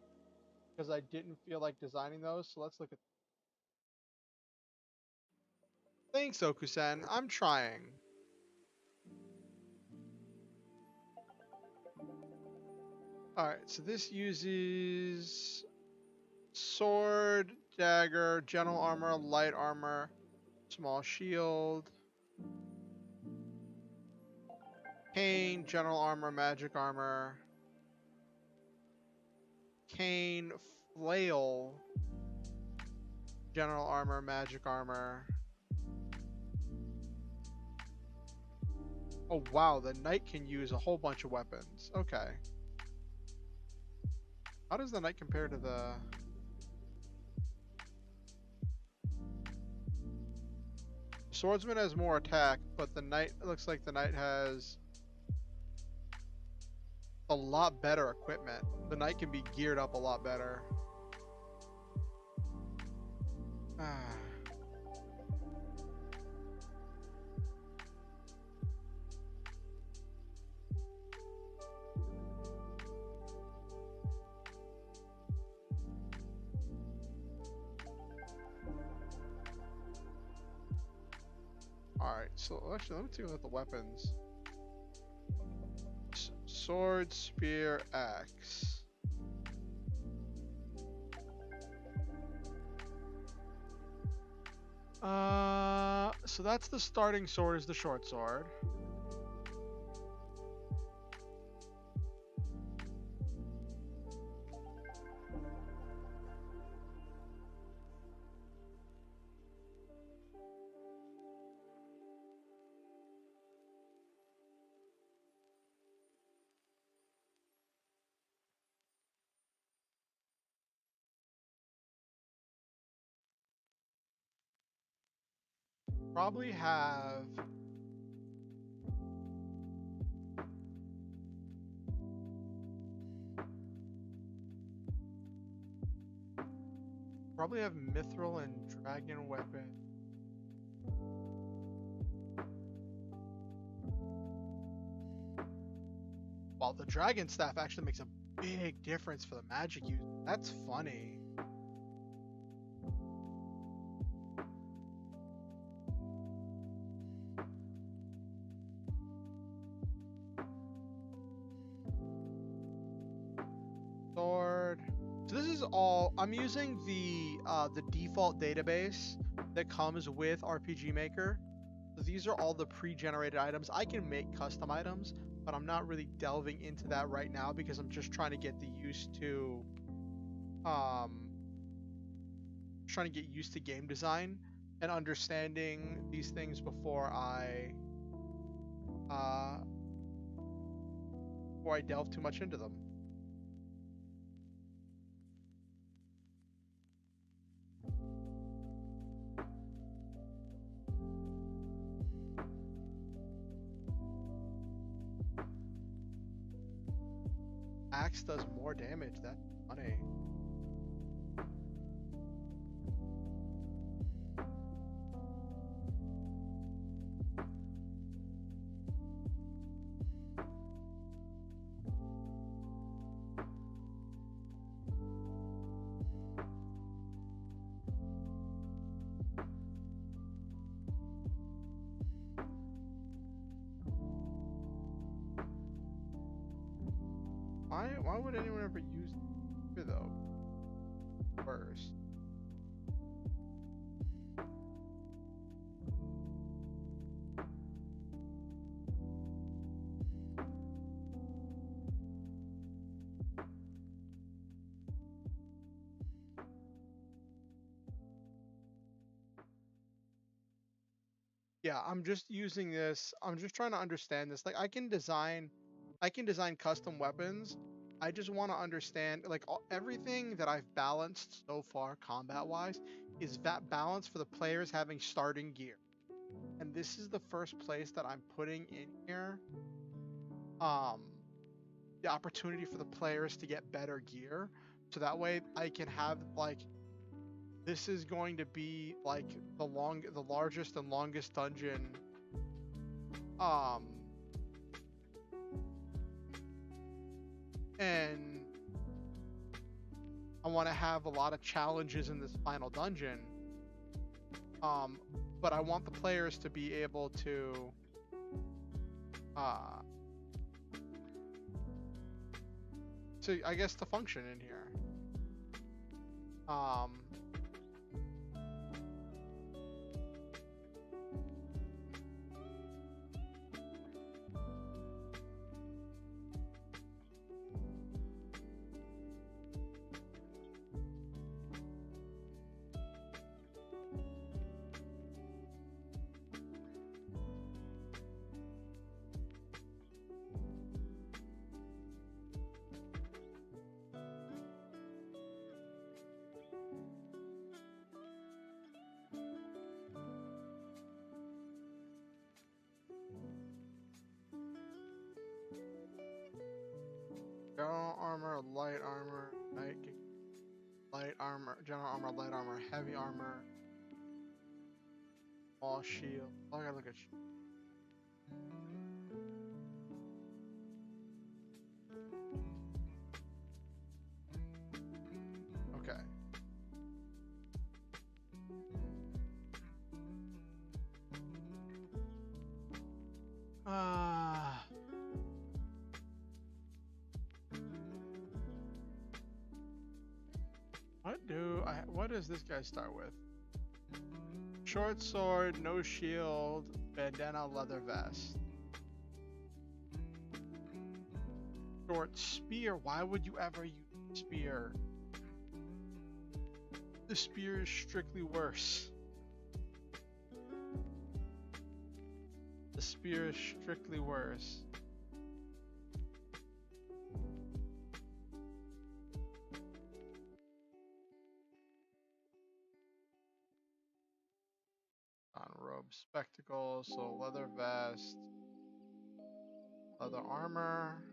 because I didn't feel like designing those. So let's look at. Thanks, Okusen. I'm trying. Alright, so this uses sword, dagger, general armor, light armor, small shield, cane, general armor, magic armor, cane, flail, general armor, magic armor. Oh wow, the knight can use a whole bunch of weapons. Okay. How does the knight compare to the... Swordsman has more attack, but the knight, it looks like the knight has a lot better equipment. The knight can be geared up a lot better. Alright, so actually, let me take a look at the weapons. Sword, spear, axe. So that's the starting sword, is the short sword. Probably have mithril and dragon weapon. Well, the dragon staff actually makes a big difference for the magic use. That's funny. Sword. So this is all, I'm using the default database that comes with RPG Maker. So these are all the pre-generated items. I can make custom items, but I'm not really delving into that right now because I'm just trying to get used to game design and understanding these things before I delve too much into them. Axe does more damage. That's funny. Why would anyone ever use it though? First. Yeah, I'm just using this. I'm just trying to understand this. Like I can design custom weapons. I just want to understand like everything that I've balanced so far combat wise is that balance for the players having starting gear. And this is the first place that I'm putting in here the opportunity for the players to get better gear. So that way I can have like this is going to be like the largest and longest dungeon and I want to have a lot of challenges in this final dungeon. But I want the players to be able to I guess to function in here. General armor, light armor, light armor, general armor, light armor, heavy armor, all shield. Oh, I gotta look at shield. Okay. What does this guy start with? Short sword, no shield, bandana, leather vest. Short spear. Why would you ever use spear? The spear is strictly worse. The spear is strictly worse. On robe, spectacles, so leather vest, leather armor.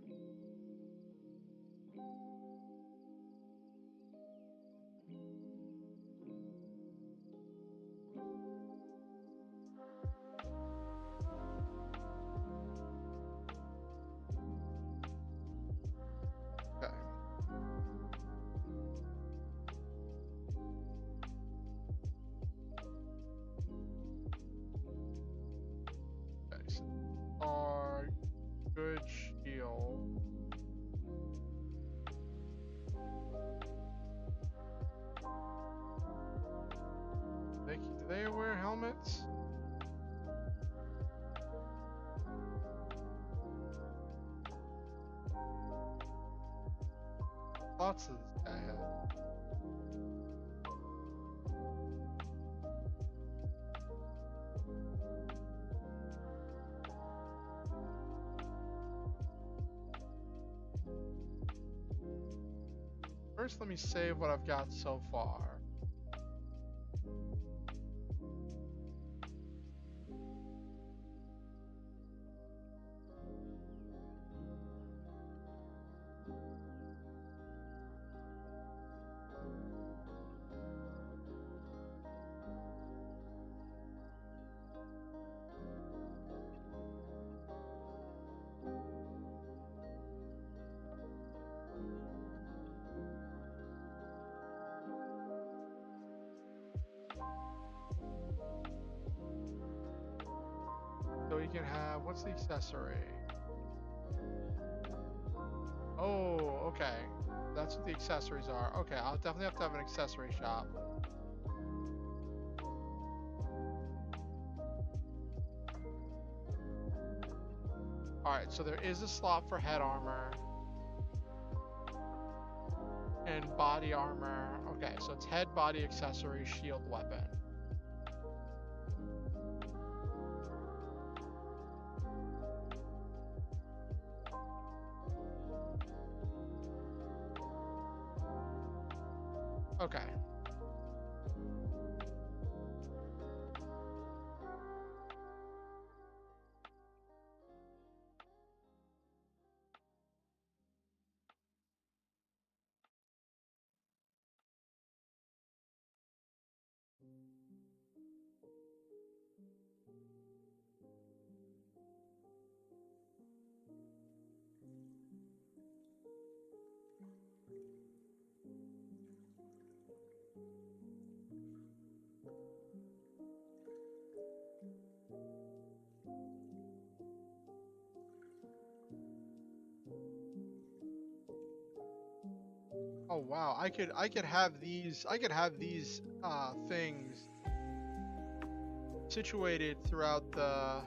Good shield. Do they wear helmets? Lots of this guy has. First, let me save what I've got so far. So you can have, what's the accessory? Oh, okay. That's what the accessories are. Okay, I'll definitely have to have an accessory shop. Alright, so there is a slot for head armor. And body armor. Okay, so it's head, body, accessory, shield, weapon. Okay. Oh wow, I could have these things situated throughout the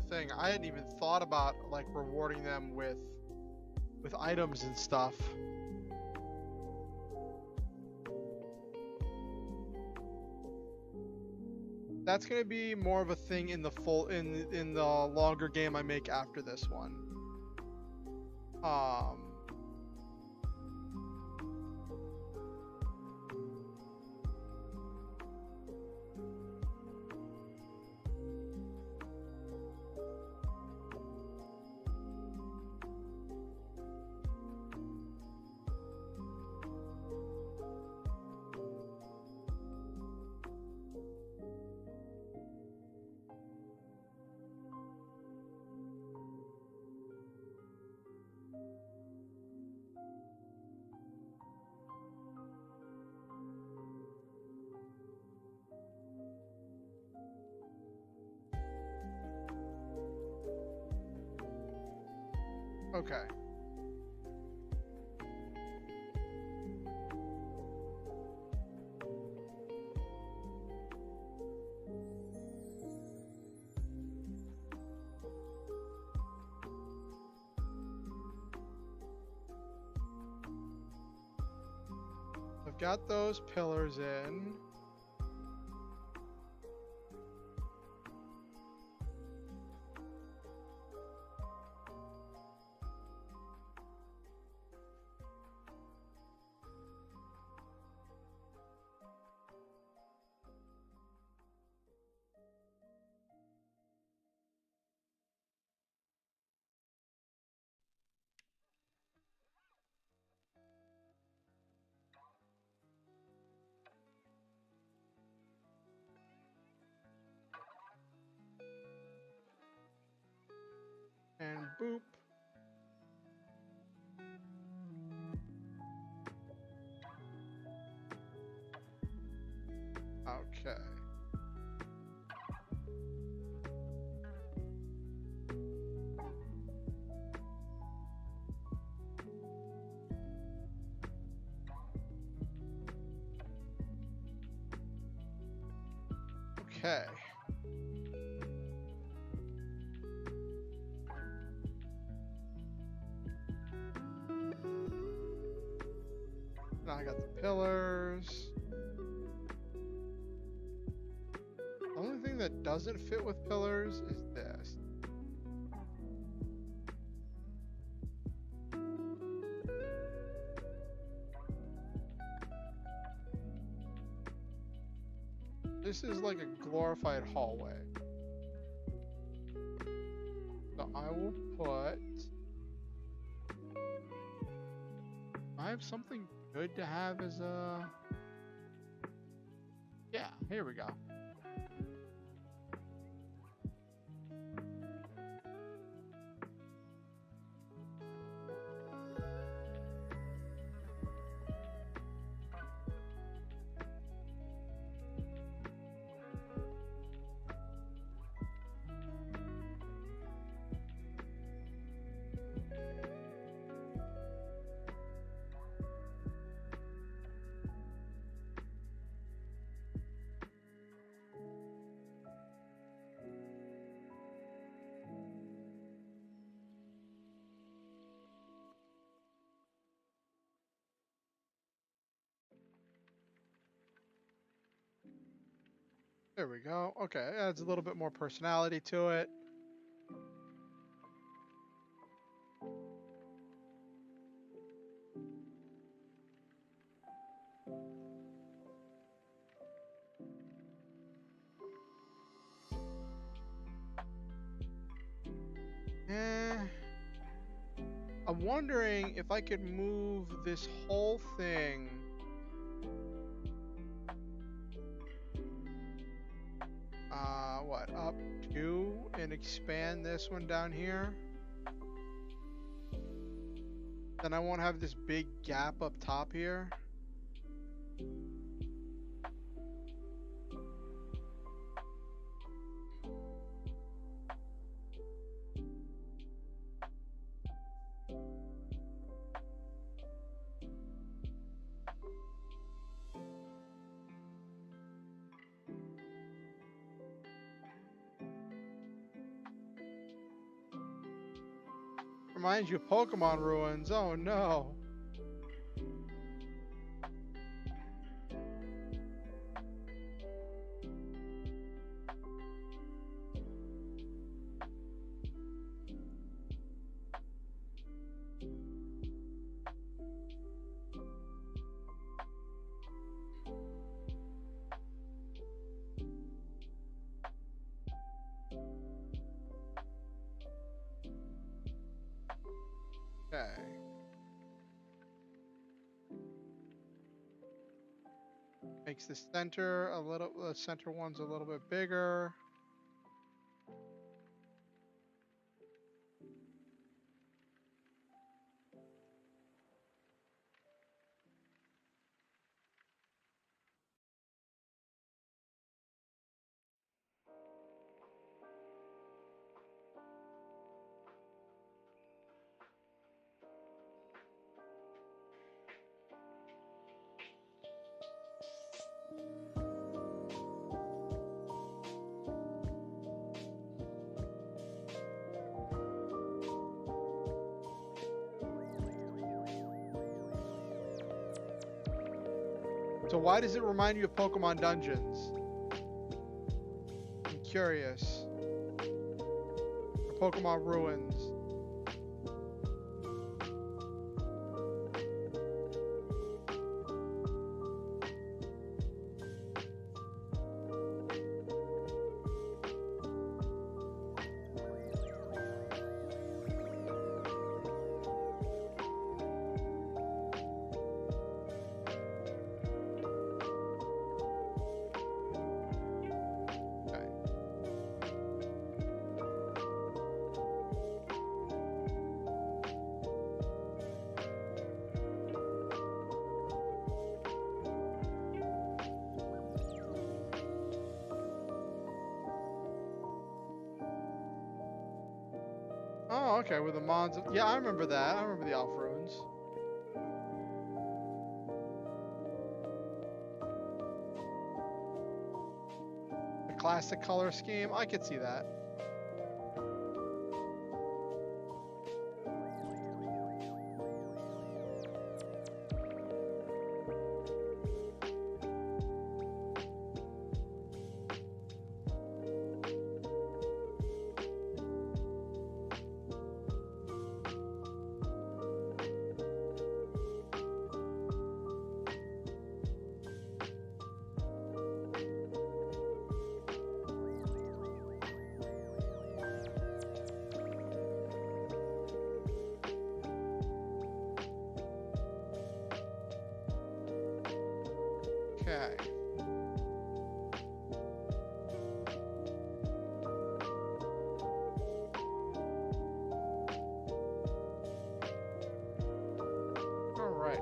thing. I hadn't even thought about like rewarding them with items and stuff. That's gonna be more of a thing in the in the longer game I make after this one. Okay. I've got those pillars in. And boop. Okay. Okay. Now I got the pillars. The only thing that doesn't fit with pillars is this. This is like a glorified hallway. So I will put... I have something good to have as a... Yeah, here we go. There we go. Okay, adds a little bit more personality to it. I'm wondering if I could move this whole thing up 2 and expand this one down here. Then I won't have this big gap up top here. Reminds you of Pokemon ruins. Oh no. Okay. Makes the center the center one's a little bit bigger. So why does it remind you of Pokemon Dungeons? I'm curious. Or Pokemon Ruins. Oh, okay, with the Mons. Yeah, I remember that. I remember the Elf Ruins. The classic color scheme. I could see that. Okay. All right.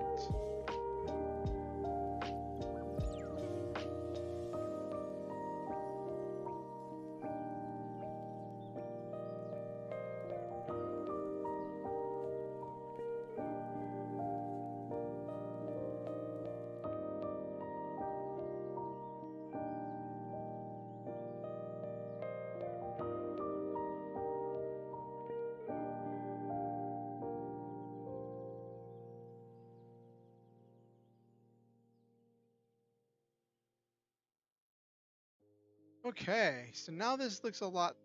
Okay, so now this looks a lot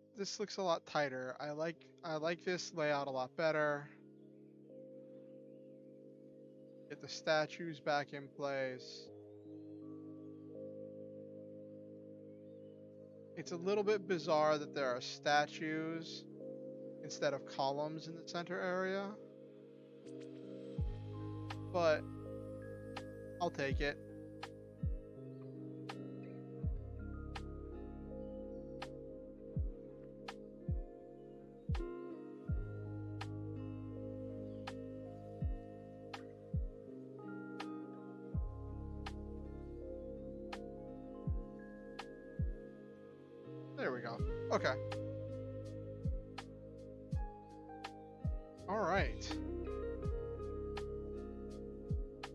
tighter. I like this layout a lot better. Get the statues back in place. It's a little bit bizarre that there are statues instead of columns in the center area, but I'll take it. There we go. Okay. All right.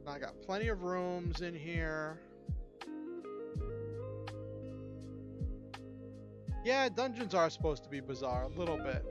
I got plenty of rooms in here. Yeah, dungeons are supposed to be bizarre a little bit.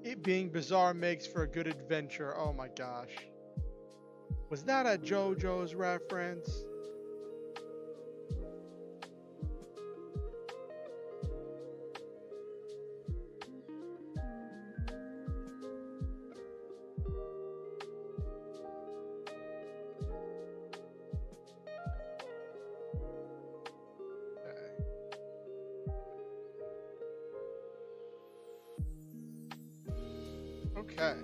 It being bizarre makes for a good adventure. Oh my gosh. Was that a JoJo's reference? Okay.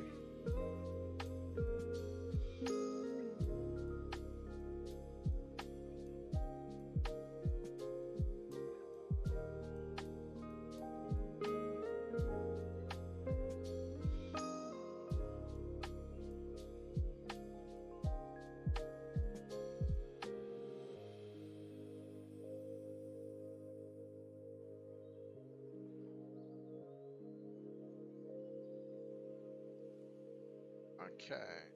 Okay.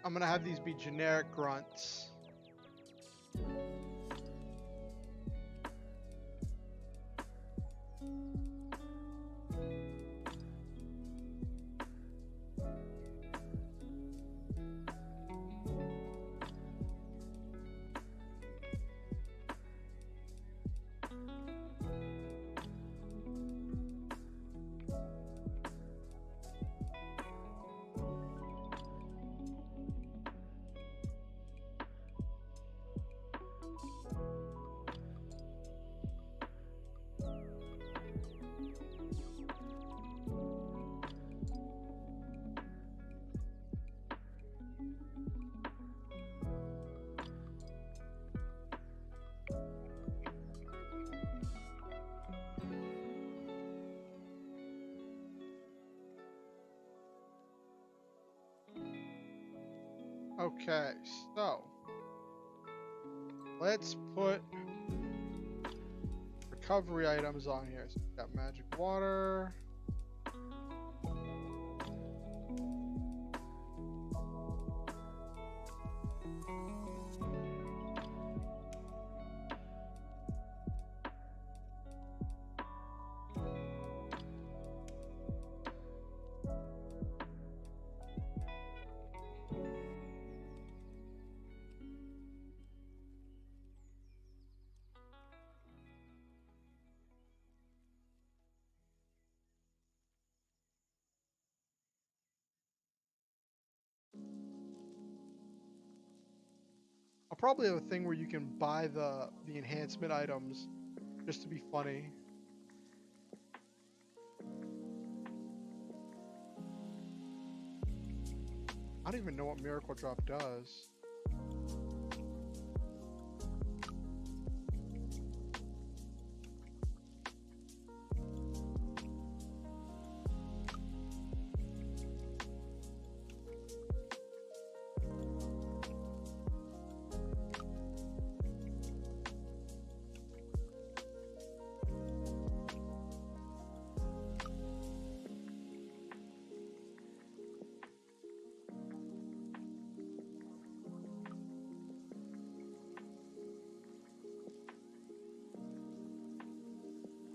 I'm gonna have these be generic grunts. Okay, so let's put recovery items on here. So we got magic water. I'll probably have a thing where you can buy the enhancement items just to be funny. I don't even know what Miracle Drop does.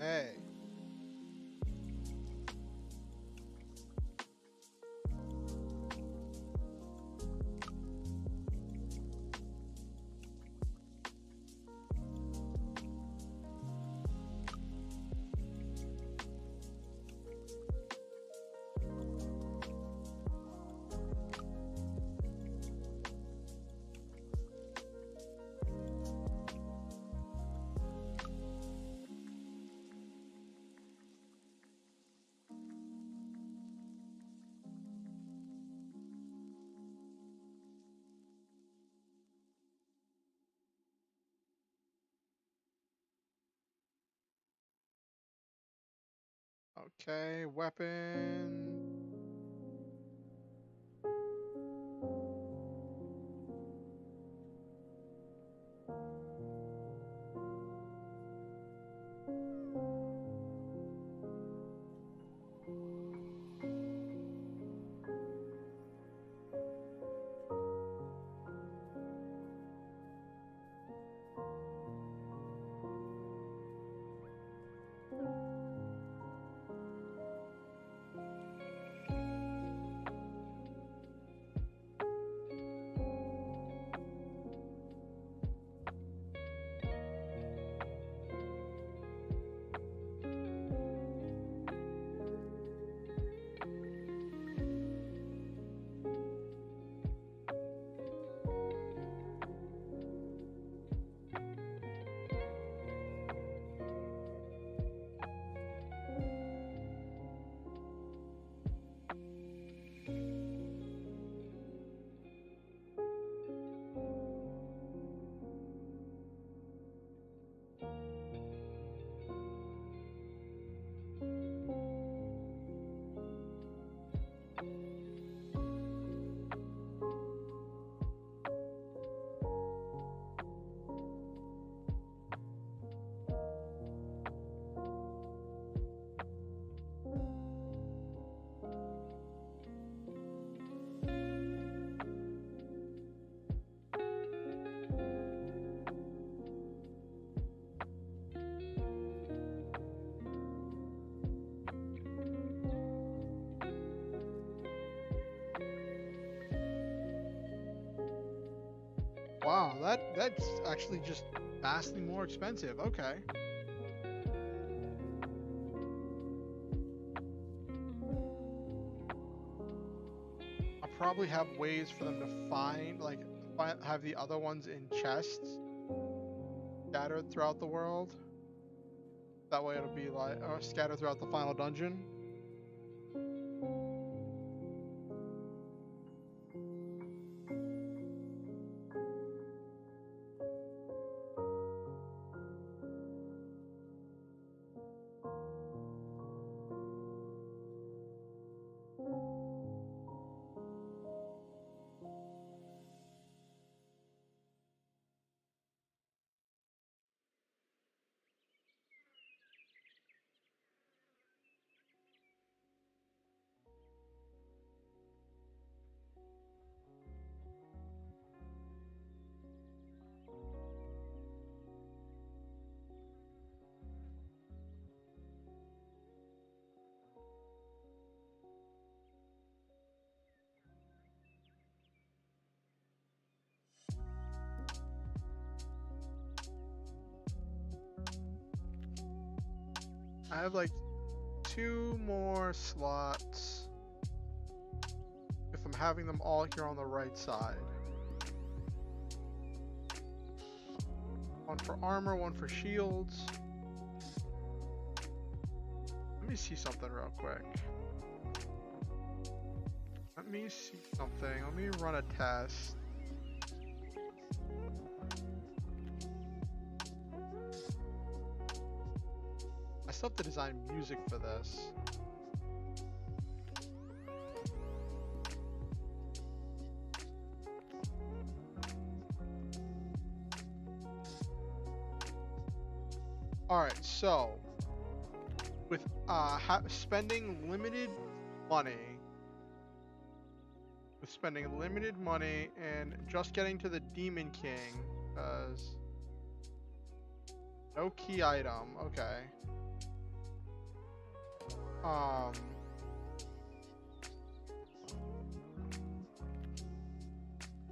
Hey. Okay, weapon. Wow, that's actually just vastly more expensive. Okay. I'll probably have ways for them to find, like, have the other ones in chests scattered throughout the world. That way it'll be like, scattered throughout the final dungeon. I have like 2 more slots if I'm having them all here on the right side. One for armor, one for shields. Let me see something real quick. Let me run a test. I still have to design music for this. Alright, so with spending limited money and just getting to the Demon King, because no key item, okay.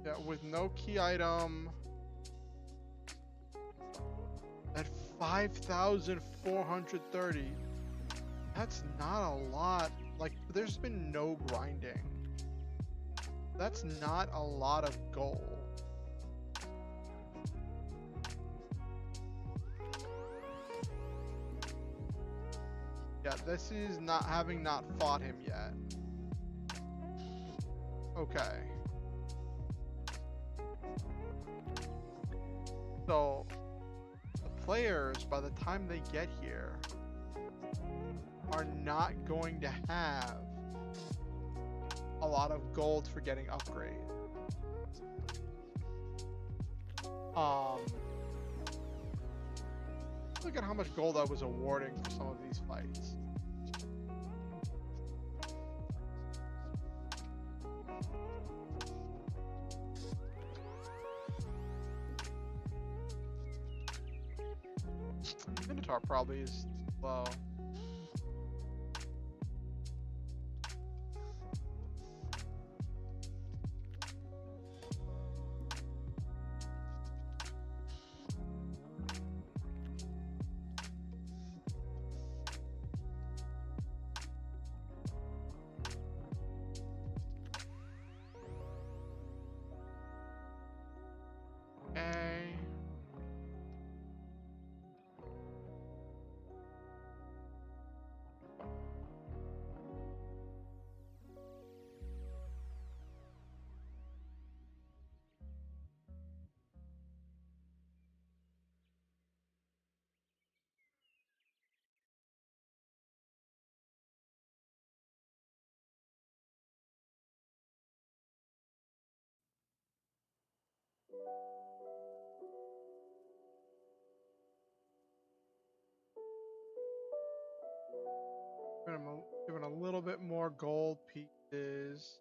Yeah, with no key item at 5,430, that's not a lot. Like, there's been no grinding. That's not a lot of gold. Yeah, this is not having not fought him yet. Okay. So, the players, by the time they get here, are not going to have a lot of gold for getting upgrades. Look at how much gold I was awarding for some of these fights. Minotaur probably is low. Giving a little bit more gold pieces.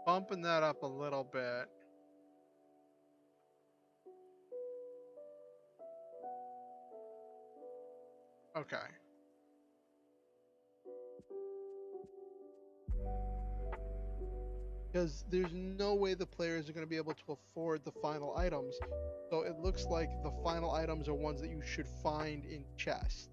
Bumping that up a little bit. Okay. because there's no way the players are going to be able to afford the final items. So it looks like the final items are ones that you should find in chests.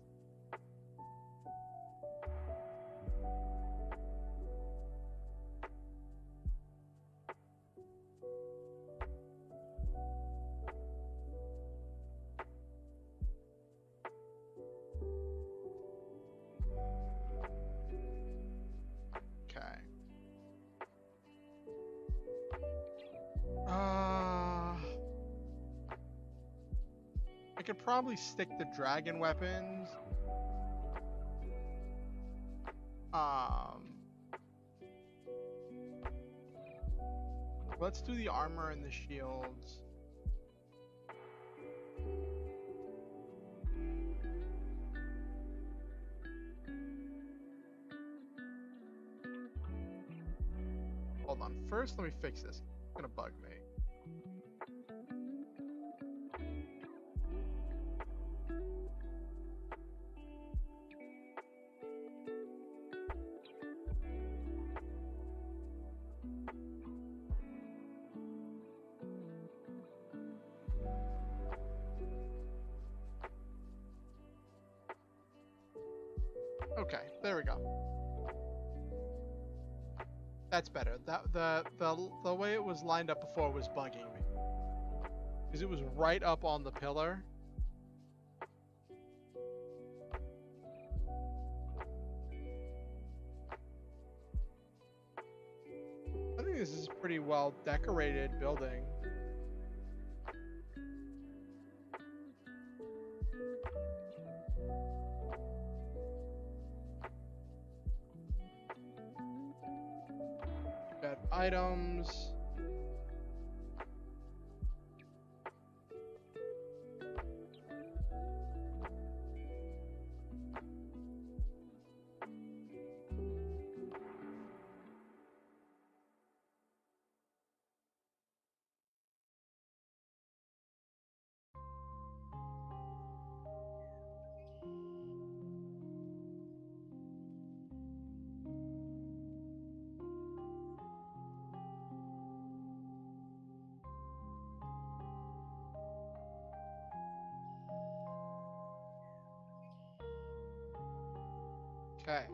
I could probably stick the dragon weapons. Let's do the armor and the shields. Hold on. First, let me fix this. It's gonna bug me. Okay, there we go. That's better. The way it was lined up before was bugging me. Because it was right up on the pillar. I think this is a pretty well decorated building. Got items. Okay.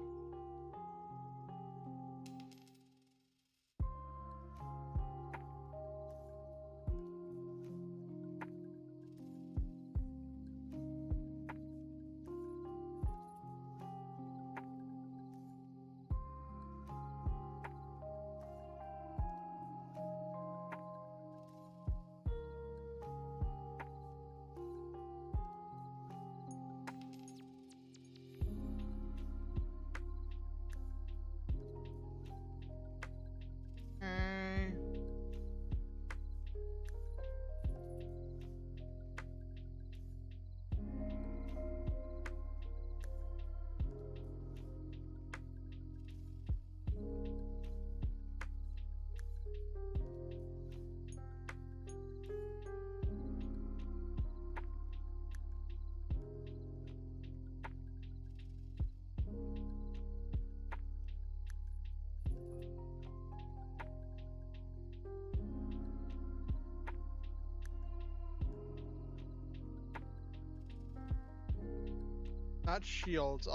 Not shields.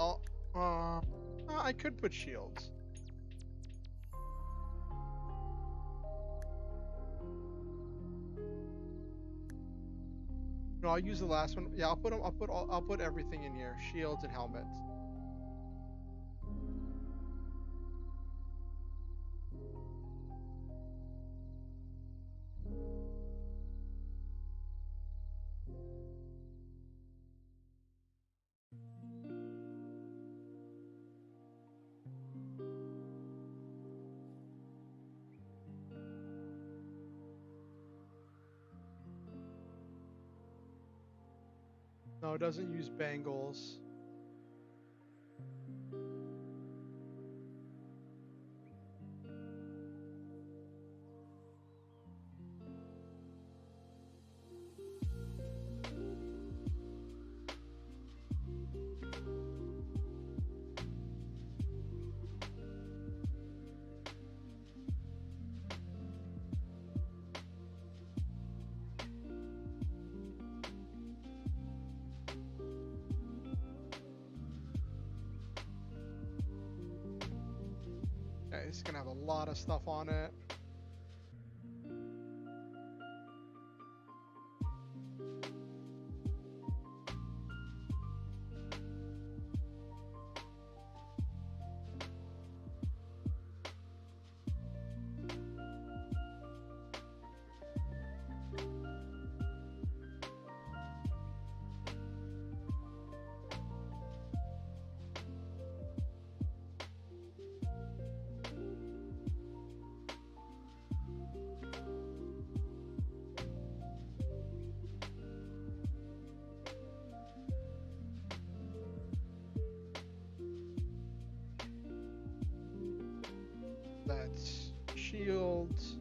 I could put shields. No, I'll use the last one. Yeah, I'll put them. I'll put everything in here. Shields and helmets. No, it doesn't use bangles. it's gonna have a lot of stuff on it. That's shields.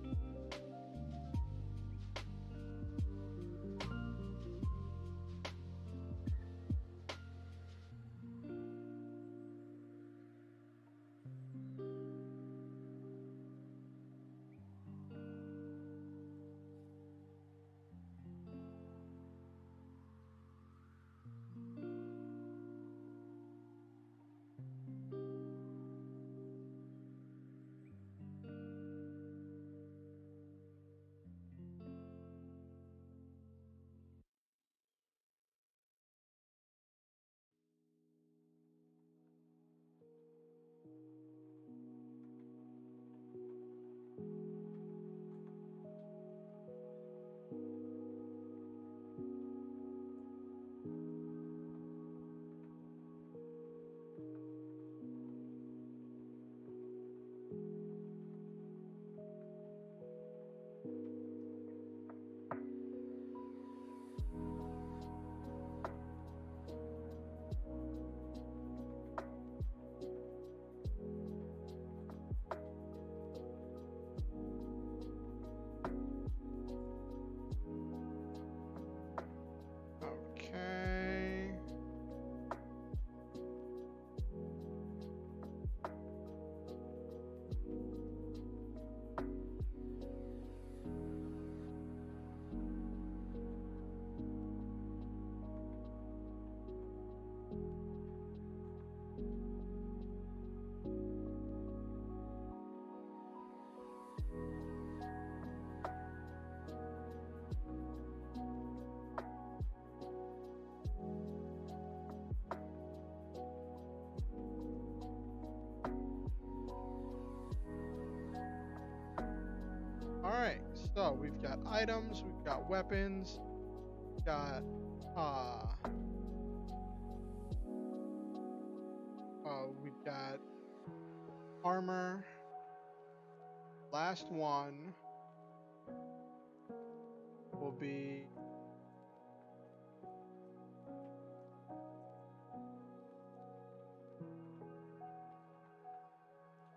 Okay. Alright, so we've got items, we've got weapons, we've got we've got armor. Last one will be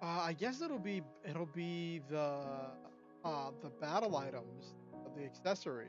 I guess it'll be the battle items, the accessories.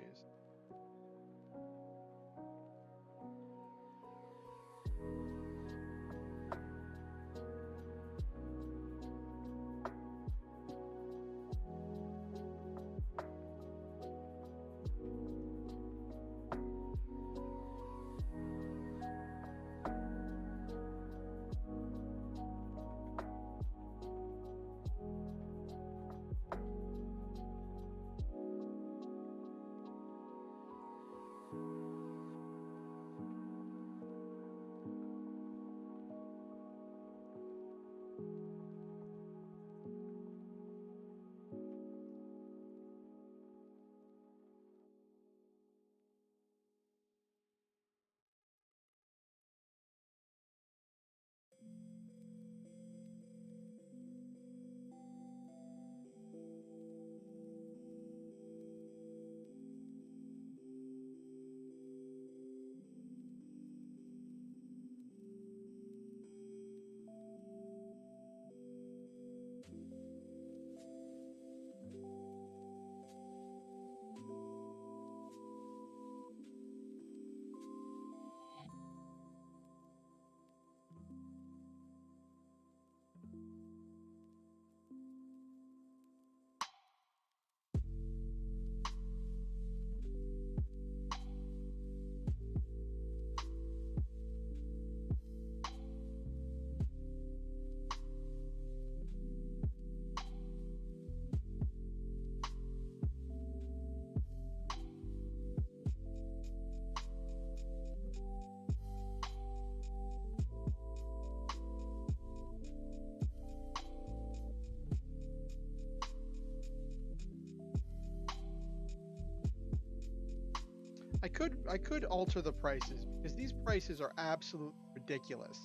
I could alter the prices because these prices are absolutely ridiculous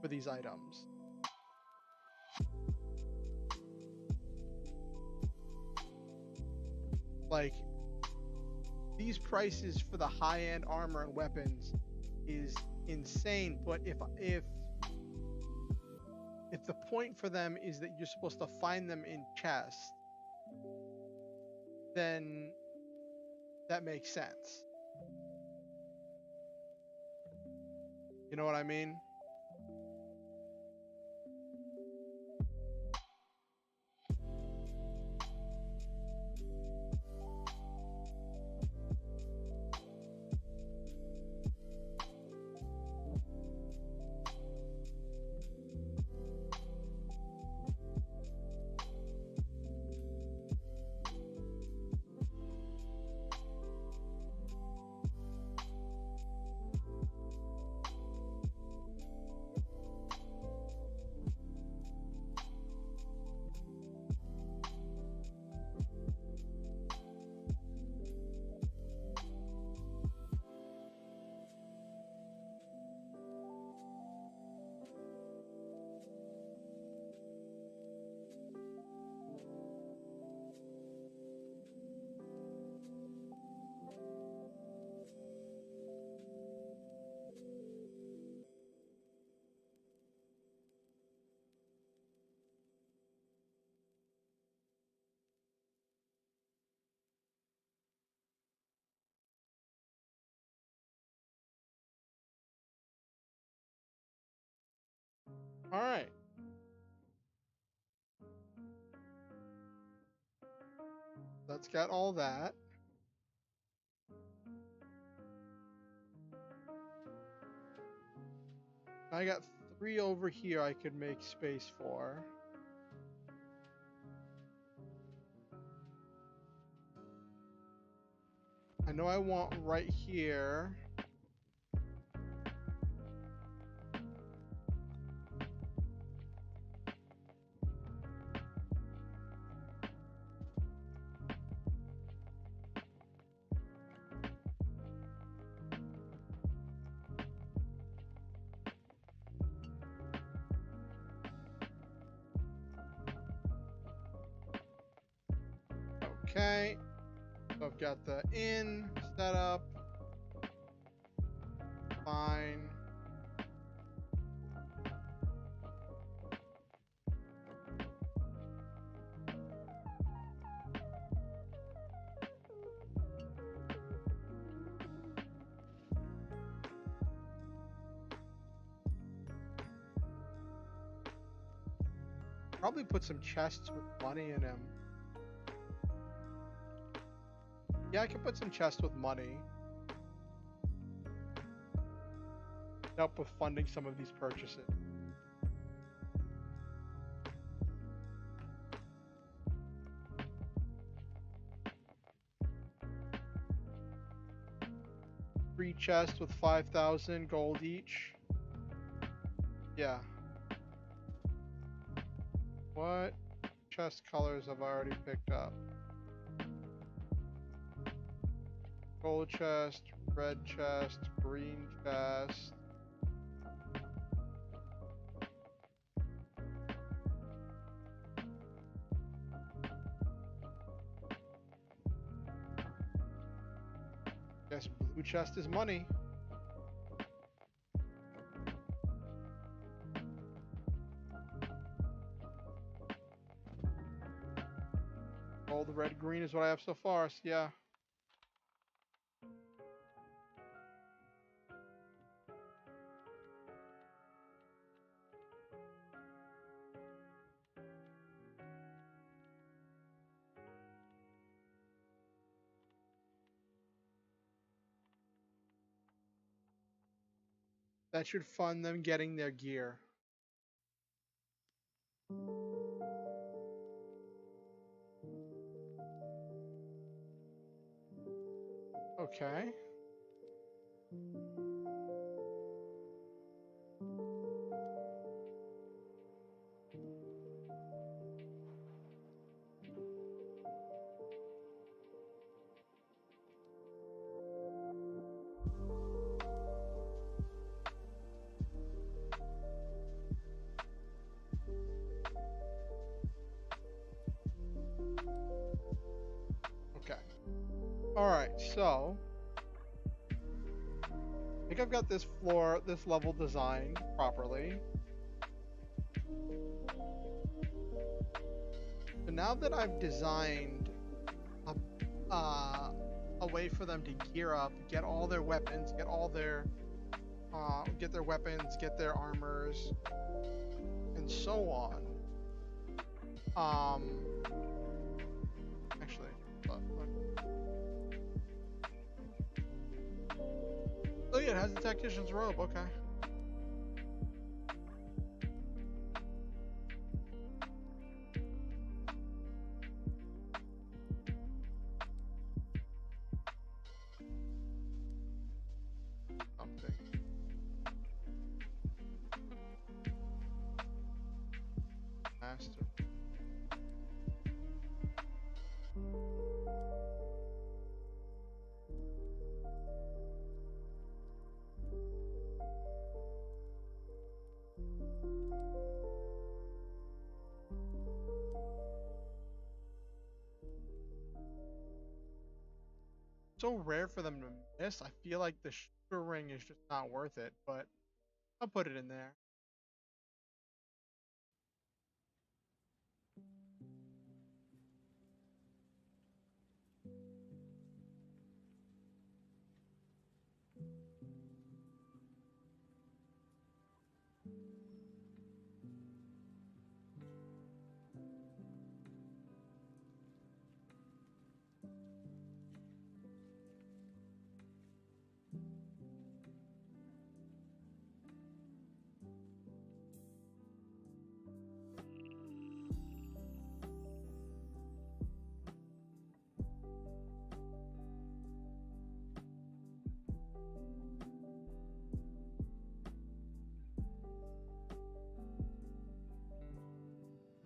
for these items. Like, these prices for the high-end armor and weapons is insane, but if the point for them is that you're supposed to find them in chests, then that makes sense. You know what I mean? All right. Let's get all that. I got 3 over here I could make space for. I know I want right here. Okay. So I've got the inn set up. Fine. Probably put some chests with money in them. Yeah, I could put some chests with money. Help with funding some of these purchases. Three chests with 5,000 gold each. Yeah. What chest colors have I already picked up? Gold chest, red chest, green chest. Guess blue chest is money. Gold, red, green is what I have so far, so yeah. That should fund them getting their gear. Okay. All right, so I think I've got this level designed properly. So now that I've designed a way for them to gear up, get all their weapons, get their weapons, get their armors, and so on. Actually, oh yeah, it has the tactician's robe. Okay. Something. Master. So rare for them to miss. I feel like the sugar ring is just not worth it, but I'll put it in there.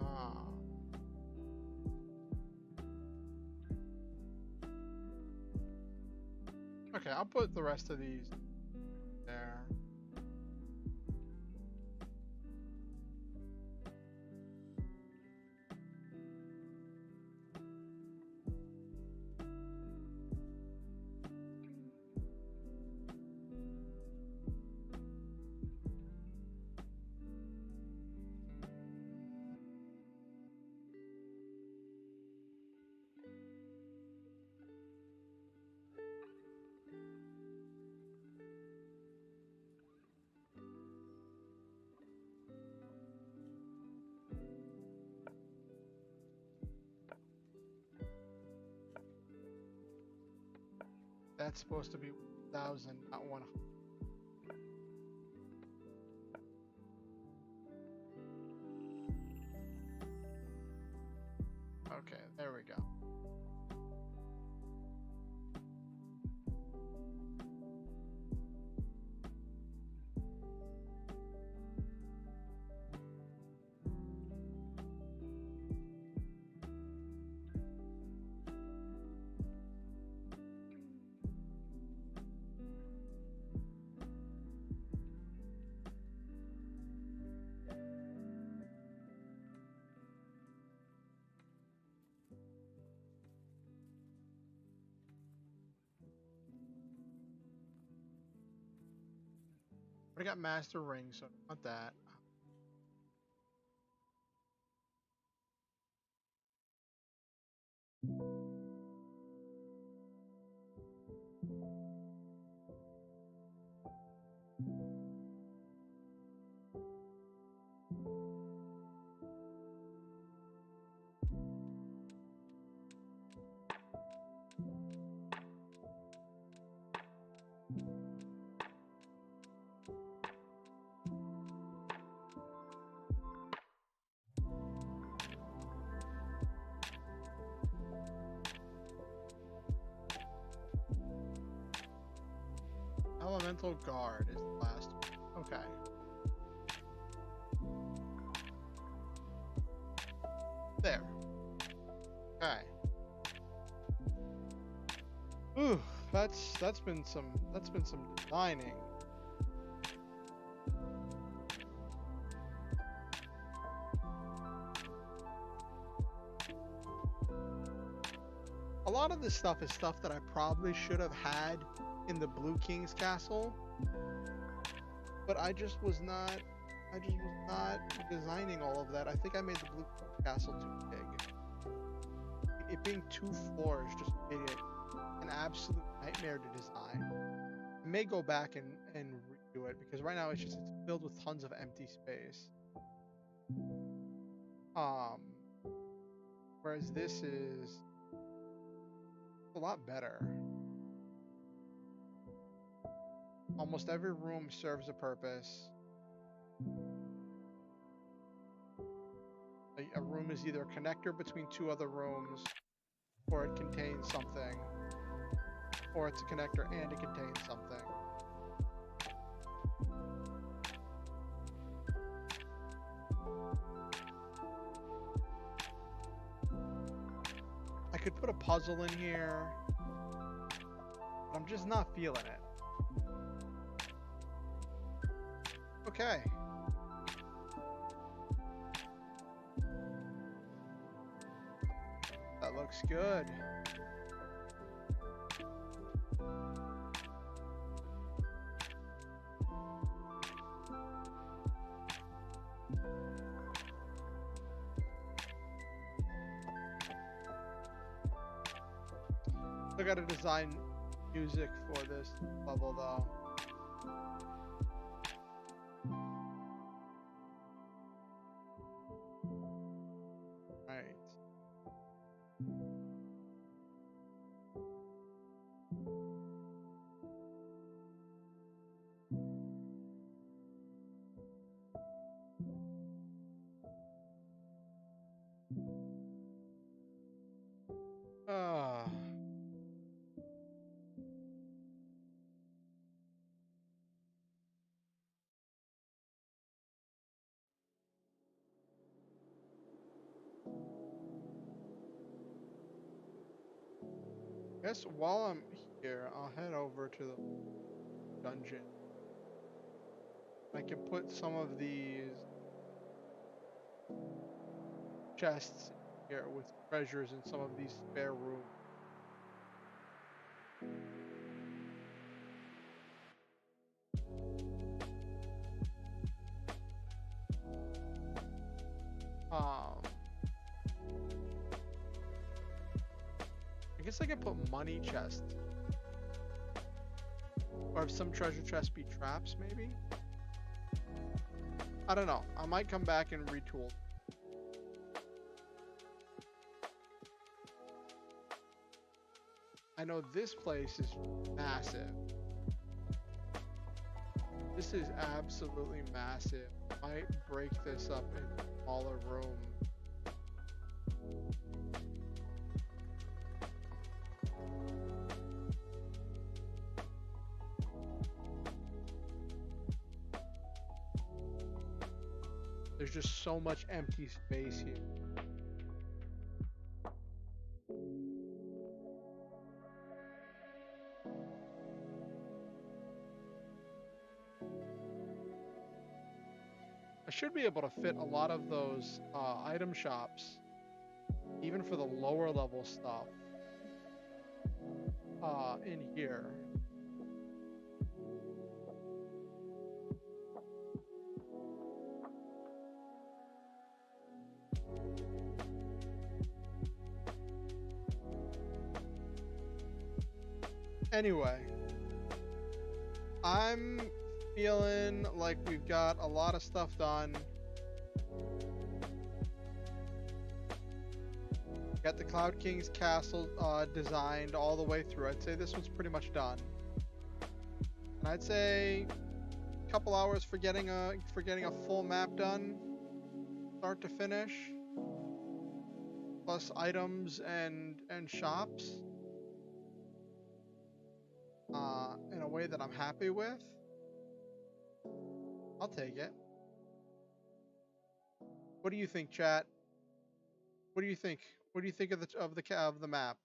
Ah. Okay, I'll put the rest of these there. That's supposed to be 1,000, not 100. Okay, there we go. I got master ring, so I don't want that. Elemental guard is the last one. Okay. There. Okay. Ooh, that's been some designing. A a lot of this stuff is stuff that I probably should have had in the Blue King's castle, but I just was not designing all of that. I think I made the Blue King's castle too big. It being 2 floors just made it an absolute nightmare to design. I may go back and redo it because right now it's filled with tons of empty space. Whereas this is a lot better. Almost every room serves a purpose. A room is either a connector between 2 other rooms, or it contains something, or it's a connector and it contains something. I could put a puzzle in here, but I'm just not feeling it. Okay. That looks good. I gotta design music for this level though. Right. I guess while I'm here, I'll head over to the dungeon. I can put some of these chests here with treasures in some of these spare rooms. I guess I could put money chests. Or have some treasure chests be traps, maybe? I don't know. I might come back and retool. I know this place is massive. This is absolutely massive. Might break this up in smaller rooms. There's just so much empty space here. I should be able to fit a lot of those item shops, even for the lower level stuff, in here. Anyway, I'm feeling like we've got a lot of stuff done. Got the Cloud King's castle designed all the way through. I'd say this one's pretty much done. And I'd say a couple hours for getting a full map done, start to finish, plus items and shops. In a way that I'm happy with. I'll take it. What do you think, chat? What do you think? What do you think of the map?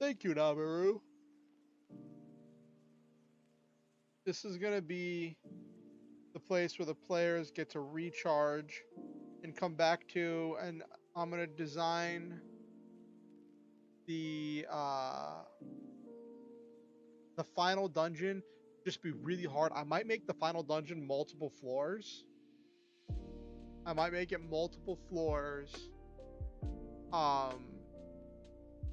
Thank you, Nabaru. This is gonna be the place where the players get to recharge and come back to, and I'm gonna design the final dungeon just be really hard. I might make the final dungeon multiple floors. I might make it multiple floors. I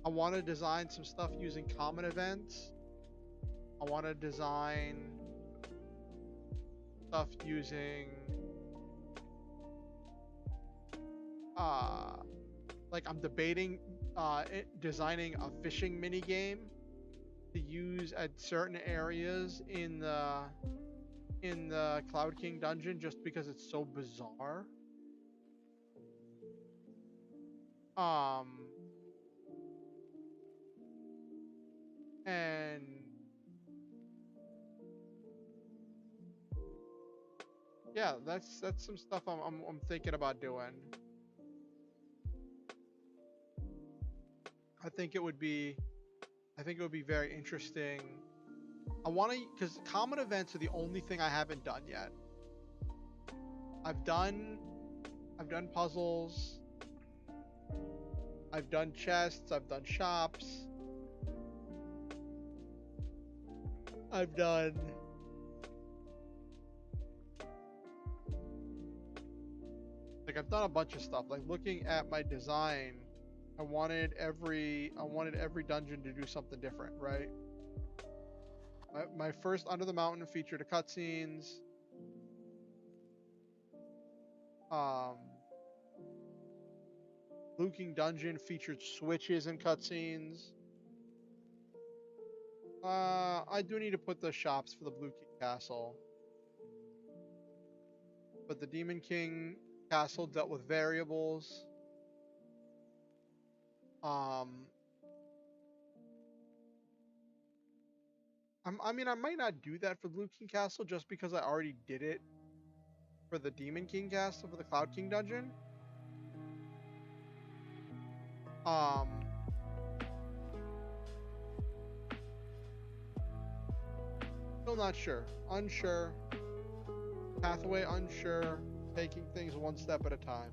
want to design some stuff using common events. I want to design stuff using like I'm debating designing a fishing mini game to use at certain areas in the Cloud King dungeon just because it's so bizarre. And yeah, that's some stuff I'm thinking about doing. I think it would be very interesting. I want to, because common events are the only thing I haven't done yet. I've done puzzles. I've done chests. I've done shops. I've done a bunch of stuff. Like looking at my design, I wanted every dungeon to do something different, right? My first Under the Mountain featured a cutscenes. Blue King Dungeon featured switches and cutscenes. I do need to put the shops for the Blue King Castle. But the Demon King Castle dealt with variables. I mean, I might not do that for Blue King Castle just because I already did it for the Demon King Castle for the Cloud King Dungeon. Still not sure. Unsure. Pathway unsure. Taking things one step at a time.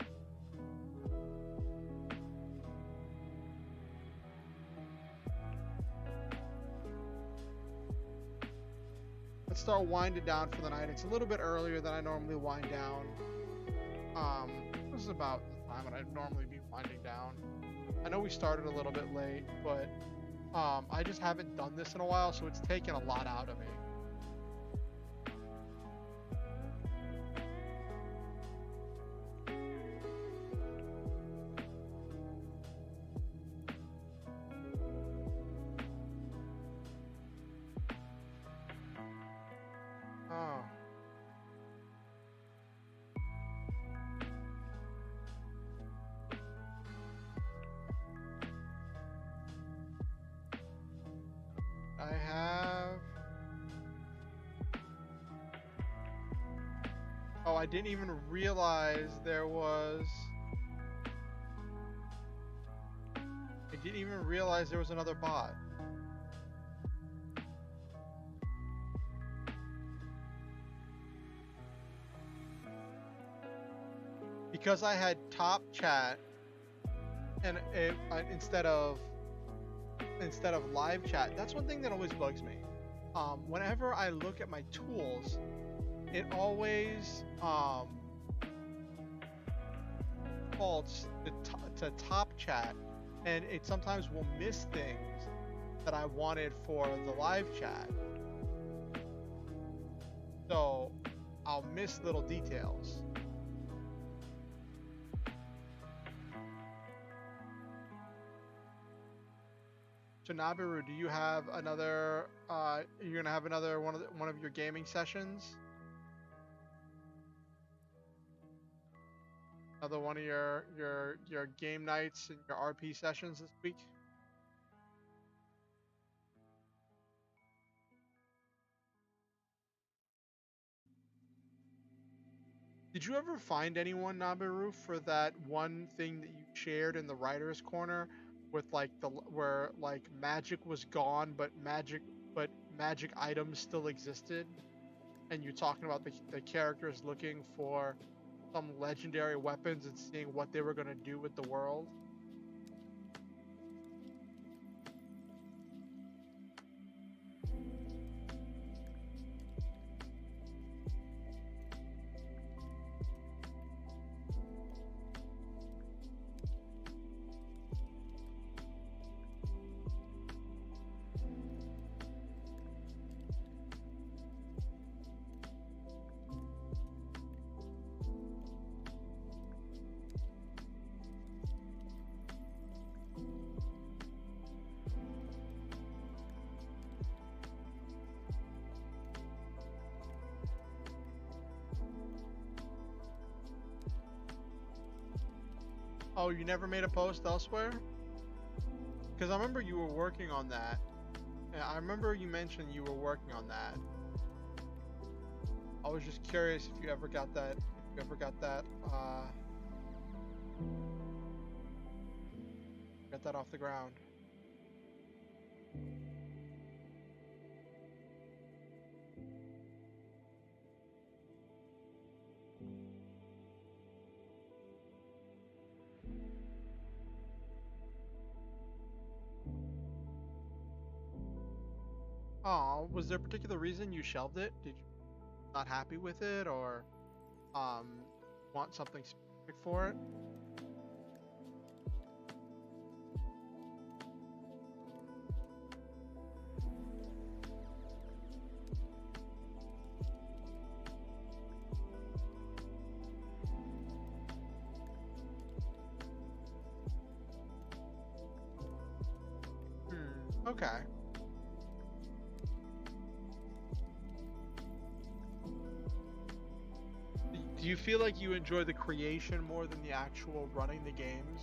Let's start winding down for the night. It's a little bit earlier than I normally wind down. This is about the time when I'd normally be winding down. I know we started a little bit late, but I just haven't done this in a while, so it's taken a lot out of me. I didn't even realize there was... I didn't even realize there was another bot. Because I had top chat and instead of live chat. That's one thing that always bugs me. Whenever I look at my tools, it always defaults to top chat, and it sometimes will miss things that I wanted for the live chat. So I'll miss little details. So Nabiru, do you have another? You're gonna have another one of your gaming sessions? Another one of your game nights and your RP sessions this week? Did you ever find anyone, Nabiru, for that one thing that you shared in the writer's corner with like where like magic was gone, but magic but magic items still existed, and you're talking about the characters looking for some legendary weapons and seeing what they were going to do with the world. Oh, you never made a post elsewhere? Because I remember you were working on that. Yeah, I remember you mentioned you were working on that. I was just curious if you ever got that. If you ever got that. Got that off the ground. Oh, was there a particular reason you shelved it? Did you not happy with it, or um want something specific for it? Okay. Do you feel like you enjoy the creation more than the actual running the games?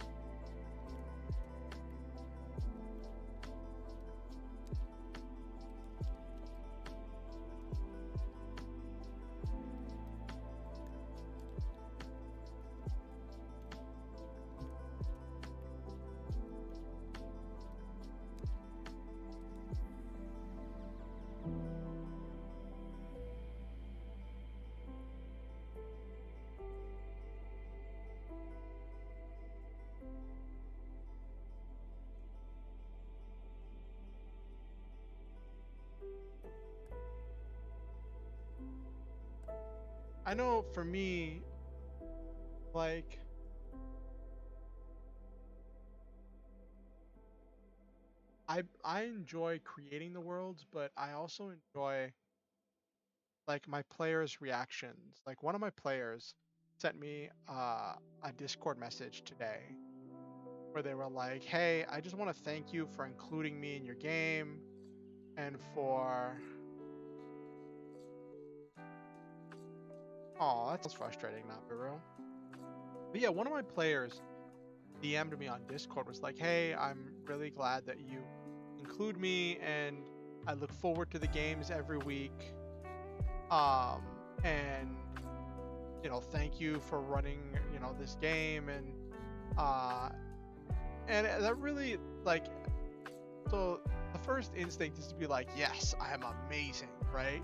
I know for me, like, I enjoy creating the worlds, but I also enjoy like my players' reactions. Like one of my players sent me a Discord message today where they were like, "Hey, I just want to thank you for including me in your game and for." Oh, that's frustrating, not Biro. But yeah, one of my players DM'd me on Discord, was like, "Hey, I'm really glad that you include me, and I look forward to the games every week. Um, and thank you for running, this game, uh, and that really like." So the first instinct is to be like, "Yes, I am amazing," right?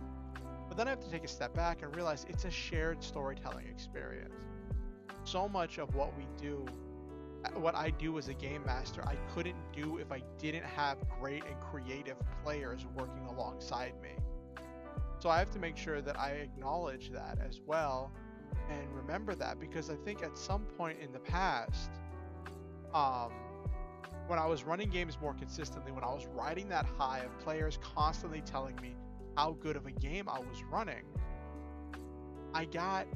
But then I have to take a step back and realize it's a shared storytelling experience. So much of what we do, what I do as a game master, I couldn't do if I didn't have great and creative players working alongside me. So I have to make sure that I acknowledge that as well and remember that, because I think at some point in the past, um, when I was running games more consistently, when I was riding that high of players constantly telling me how good of a game I was running, I got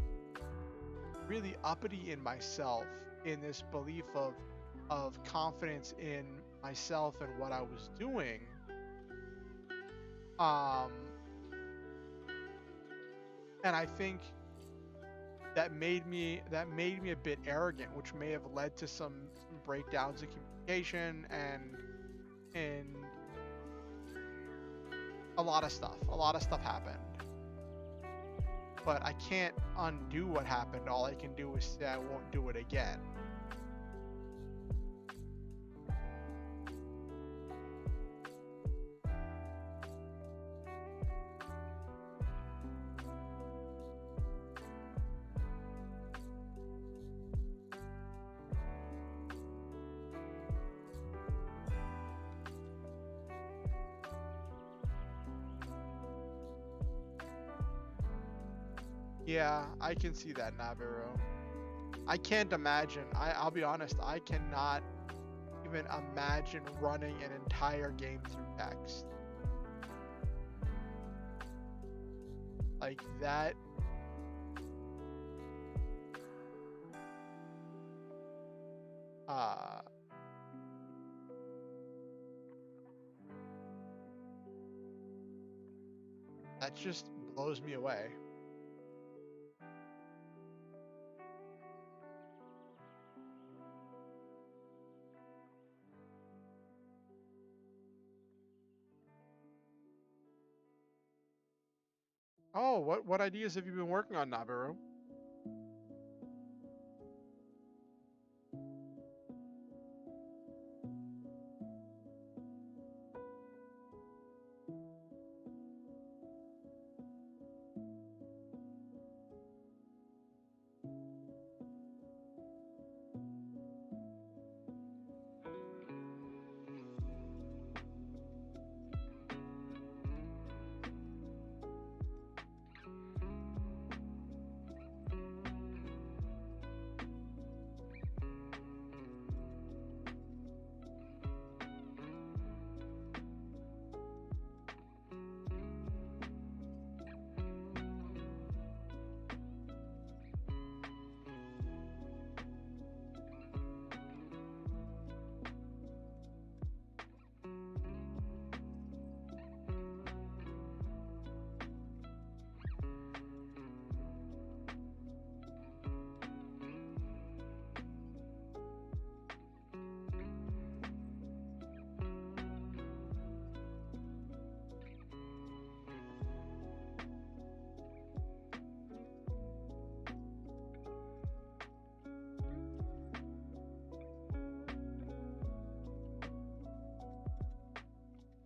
really uppity in myself, in this belief of confidence in myself and what I was doing. Um, and I think that made me a bit arrogant, which may have led to some breakdowns in communication and a lot of stuff. A lot of stuff happened. But I can't undo what happened. All I can do is say I won't do it again. Yeah, I can see that, Naviru. I can't imagine. I'll be honest, I cannot even imagine running an entire game through text. Like that. Uh, that just blows me away. Oh, what ideas have you been working on, Naviru?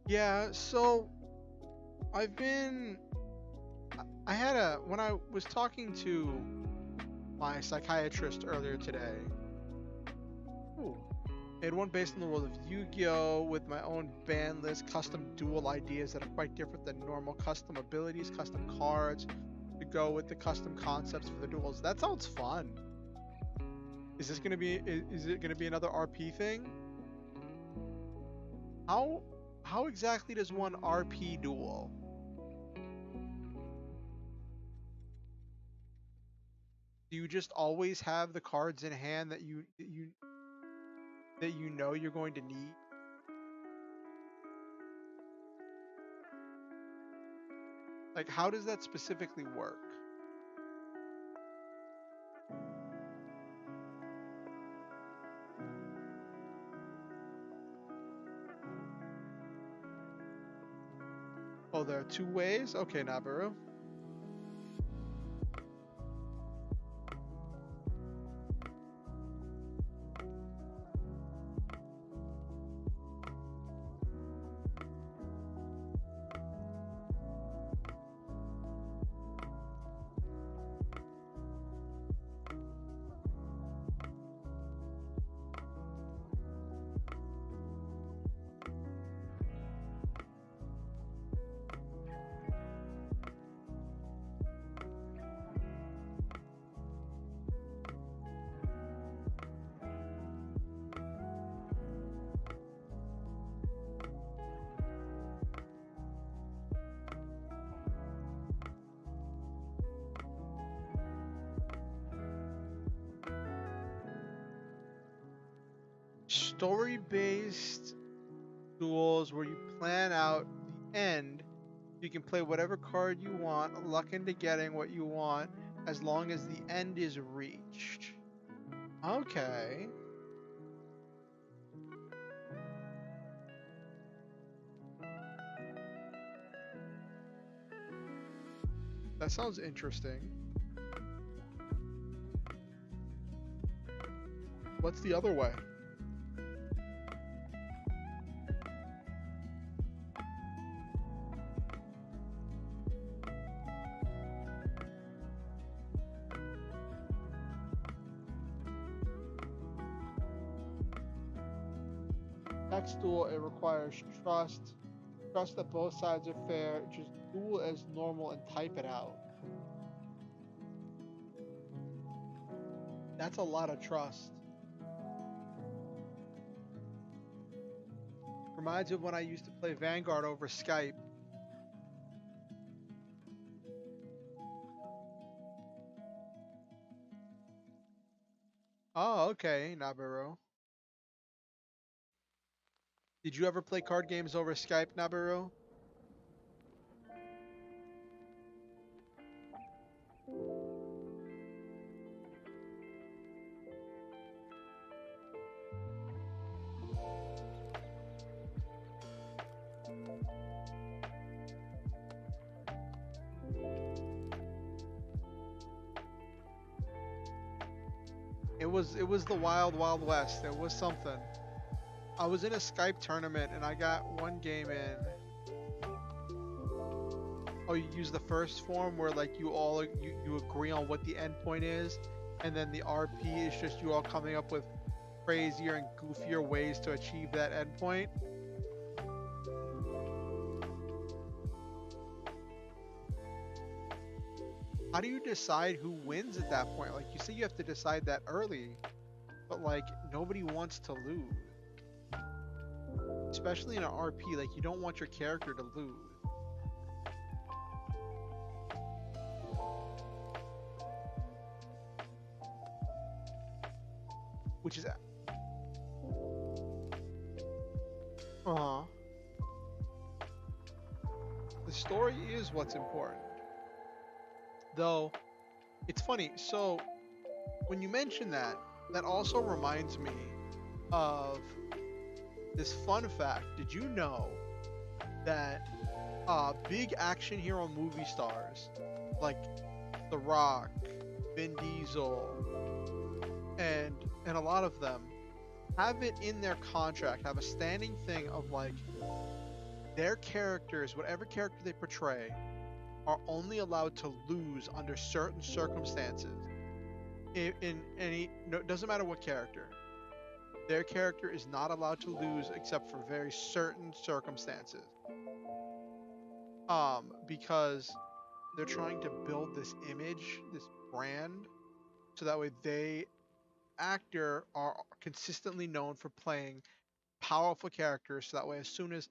Yeah, so I've been I had a when I was talking to my psychiatrist earlier today. Ooh. Made one based on the world of Yu-Gi-Oh! With my own ban list, custom duel ideas that are quite different than normal custom abilities, custom cards to go with the custom concepts for the duels. That sounds fun. Is this gonna be is it gonna be another RP thing? How how exactly does one RP duel? Do you just always have the cards in hand that you know you're going to need? Like how does that specifically work? Oh, there are two ways? Okay, Nabaru. Story-based duels where you plan out the end. You can play whatever card you want, luck into getting what you want, as long as the end is reached. Okay. That sounds interesting. What's the other way? Next duel, it requires trust. Trust that both sides are fair. Just duel as normal and type it out. That's a lot of trust. Reminds me of when I used to play Vanguard over Skype. Oh, okay, Nabiru. Did you ever play card games over Skype, Nabiru? It was the wild, wild west. It was something. I was in a Skype tournament and I got one game in. Oh, you use the first form where like you agree on what the endpoint is, and then the RP is just you all coming up with crazier and goofier ways to achieve that endpoint. How do you decide who wins at that point? Like you say you have to decide that early, but like nobody wants to lose. Especially in an RP, like you don't want your character to lose. Which is uh-huh. The story is what's important. Though it's funny, so when you mention that, that also reminds me of this fun fact. Did you know that big action hero movie stars like The Rock, Vin Diesel, and a lot of them have it in their contract, have a standing thing of like their characters, whatever character they portray, are only allowed to lose under certain circumstances. In any, no, it doesn't matter what character. Their character is not allowed to lose except for very certain circumstances. Because they're trying to build this image, this brand, so that way they actor are consistently known for playing powerful characters. So that way, as soon as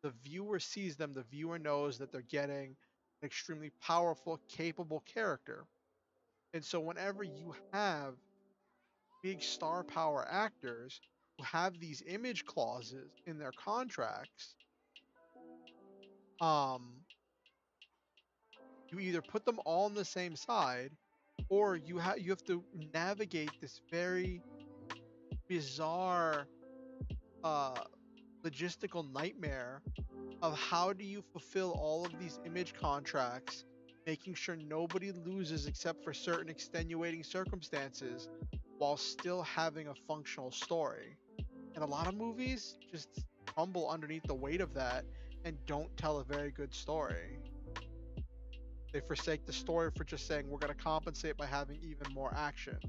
the viewer sees them, the viewer knows that they're getting an extremely powerful, capable character. And so, whenever you have big star power actors who have these image clauses in their contracts, um, you either put them all on the same side, or you have to navigate this very bizarre uh, logistical nightmare of how do you fulfill all of these image contracts, making sure nobody loses except for certain extenuating circumstances, while still having a functional story. And a lot of movies just crumble underneath the weight of that and don't tell a very good story. They forsake the story for just saying we're going to compensate by having even more action.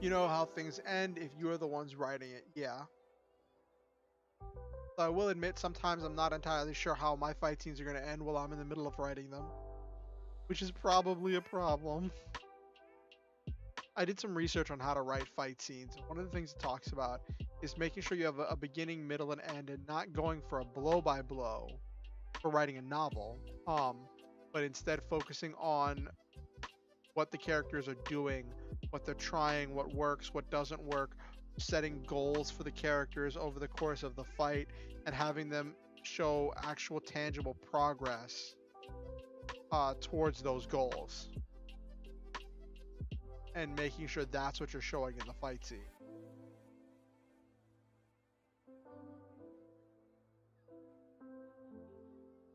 You know how things end if you're the ones writing it. Yeah. So I will admit sometimes I'm not entirely sure how my fight scenes are going to end while I'm in the middle of writing them, which is probably a problem. I did some research on how to write fight scenes. One of the things it talks about is making sure you have a beginning, middle, and end, and not going for a blow by blow for writing a novel. But instead focusing on what the characters are doing, what they're trying, what works, what doesn't work, setting goals for the characters over the course of the fight, and having them show actual tangible progress towards those goals. And making sure that's what you're showing in the fight scene.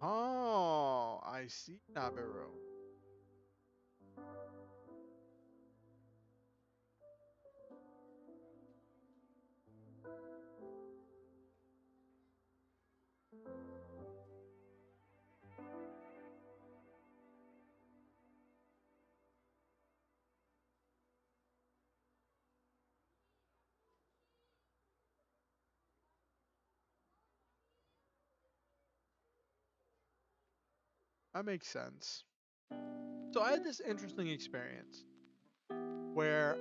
Oh. Oh, I see, Nabiru. That makes sense. So I had this interesting experience where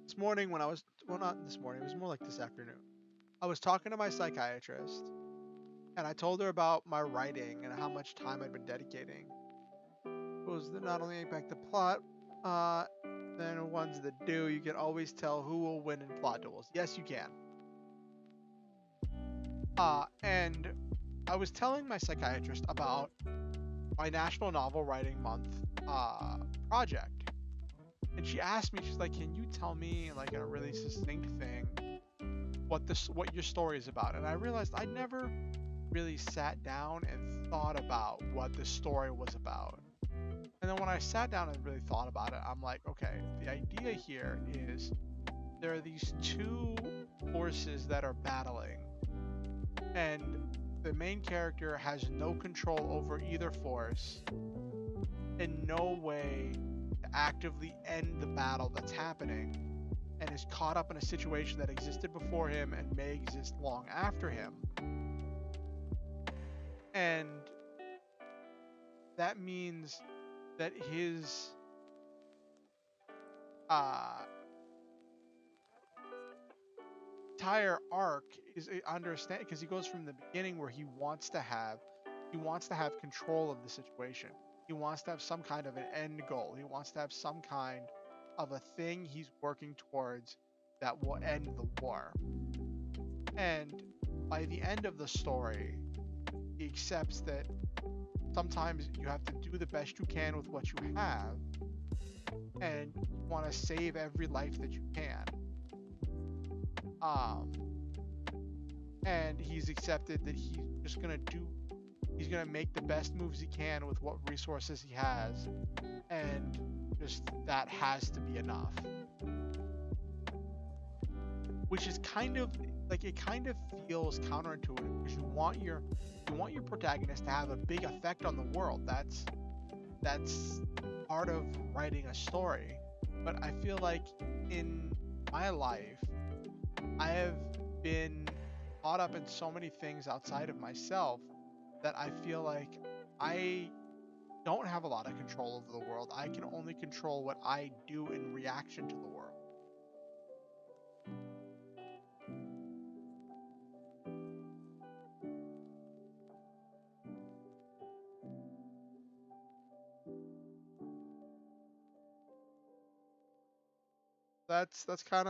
this morning when I was, well, not this morning, it was more like this afternoon. I was talking to my psychiatrist and I told her about my writing and how much time I'd been dedicating. It was to not only impact the plot, then ones that do, you can always tell who will win in plot duels. Yes, you can. And I was telling my psychiatrist about my National Novel Writing Month project. And she asked me, she's like, "Can you tell me, like, in a really succinct thing, what your story is about?" And I realized I never really sat down and thought about what the story was about. And then when I sat down and really thought about it, I'm like, okay, the idea here is there are these two forces that are battling, and the main character has no control over either force, in no way to actively end the battle that's happening, and is caught up in a situation that existed before him and may exist long after him. And that means that his entire arc is understand, because he goes from the beginning where he wants to have control of the situation. He wants to have some kind of an end goal. He wants to have some kind of a thing he's working towards that will end the war. And by the end of the story, he accepts that sometimes you have to do the best you can with what you have, and you want to save every life that you can. And he's accepted that he's gonna make the best moves he can with what resources he has, and just that has to be enough. Which is kind of like, it kind of feels counterintuitive, because you want your protagonist to have a big effect on the world. That's part of writing a story. But I feel like in my life, I have been caught up in so many things outside of myself that I feel like I don't have a lot of control over the world. I can only control what I do in reaction to the world. That's kind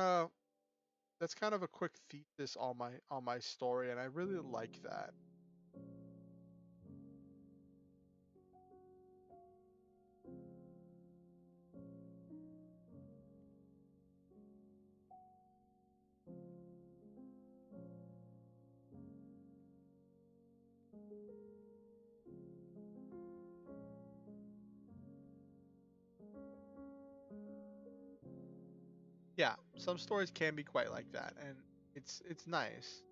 of a quick thesis on my story, and I really like that. Yeah, some stories can be quite like that, and it's nice.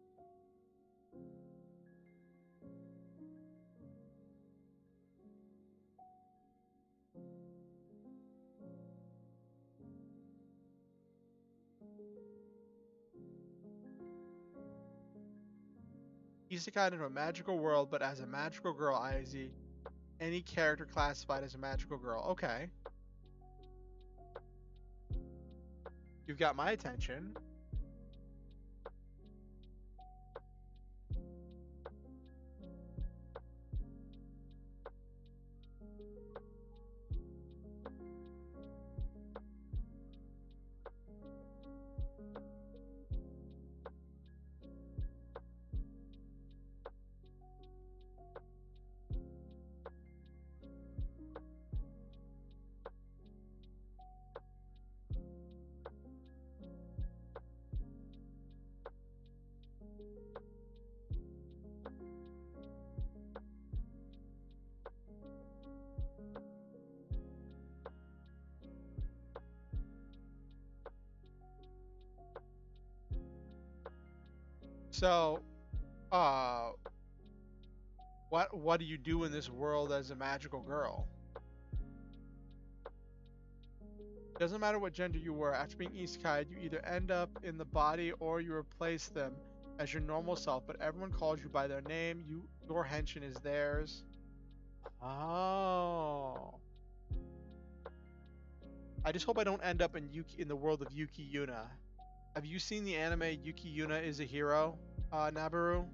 Isekai into a magical world, but as a magical girl, IZ, any character classified as a magical girl. Okay, you've got my attention. So, uh, what do you do in this world as a magical girl? Doesn't matter what gender you were. After being isekai, you either end up in the body or you replace them as your normal self. But everyone calls you by their name. Your henshin is theirs. Oh. I just hope I don't end up in the world of Yuki Yuna. Have you seen the anime Yuki Yuna is a Hero, Nabaru?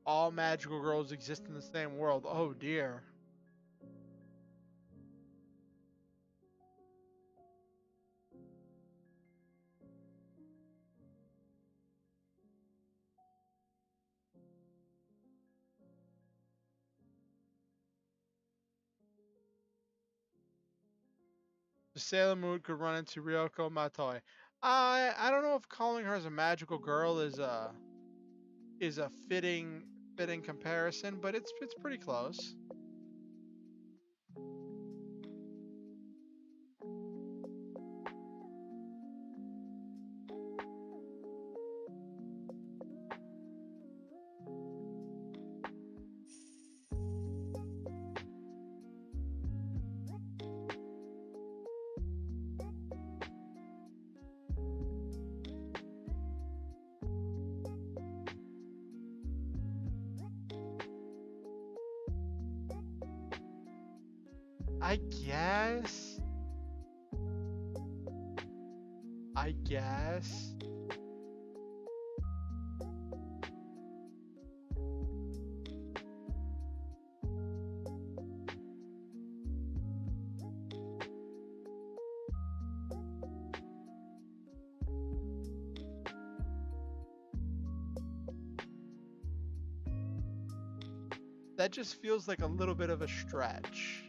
All magical girls exist in the same world. Oh dear. The Sailor Moon could run into Ryoko Matoi. I don't know if calling her as a magical girl is a fitting comparison, but it's pretty close. I guess. I guess. That just feels like a little bit of a stretch.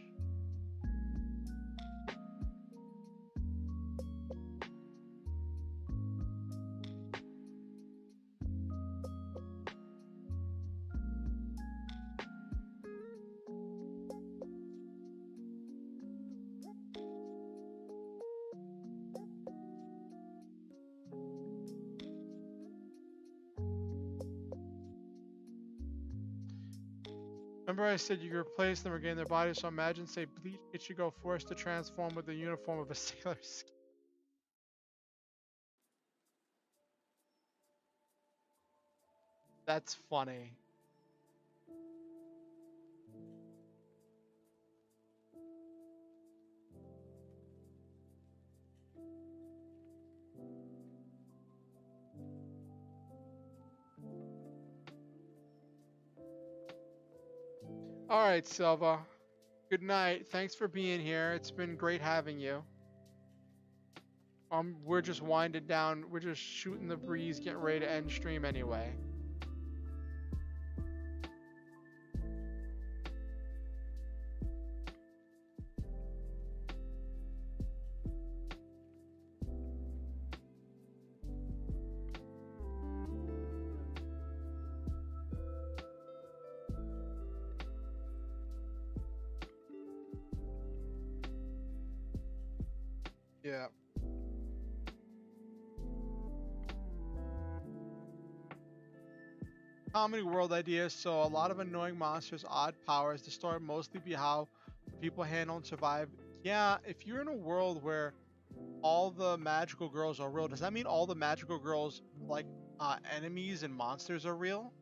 Remember I said you could replace them or gain their body, so imagine, say, Bleach Ichigo forced to transform with the uniform of a sailor's skin. That's funny. All right, Silva. Good night. Thanks for being here. It's been great having you. We're just winding down. We're just shooting the breeze, getting ready to end stream anyway. Yeah. Comedy world ideas. So a lot of annoying monsters, odd powers. The story mostly be how people handle and survive. Yeah, if you're in a world where all the magical girls are real, does that mean all the magical girls, like enemies and monsters, are real?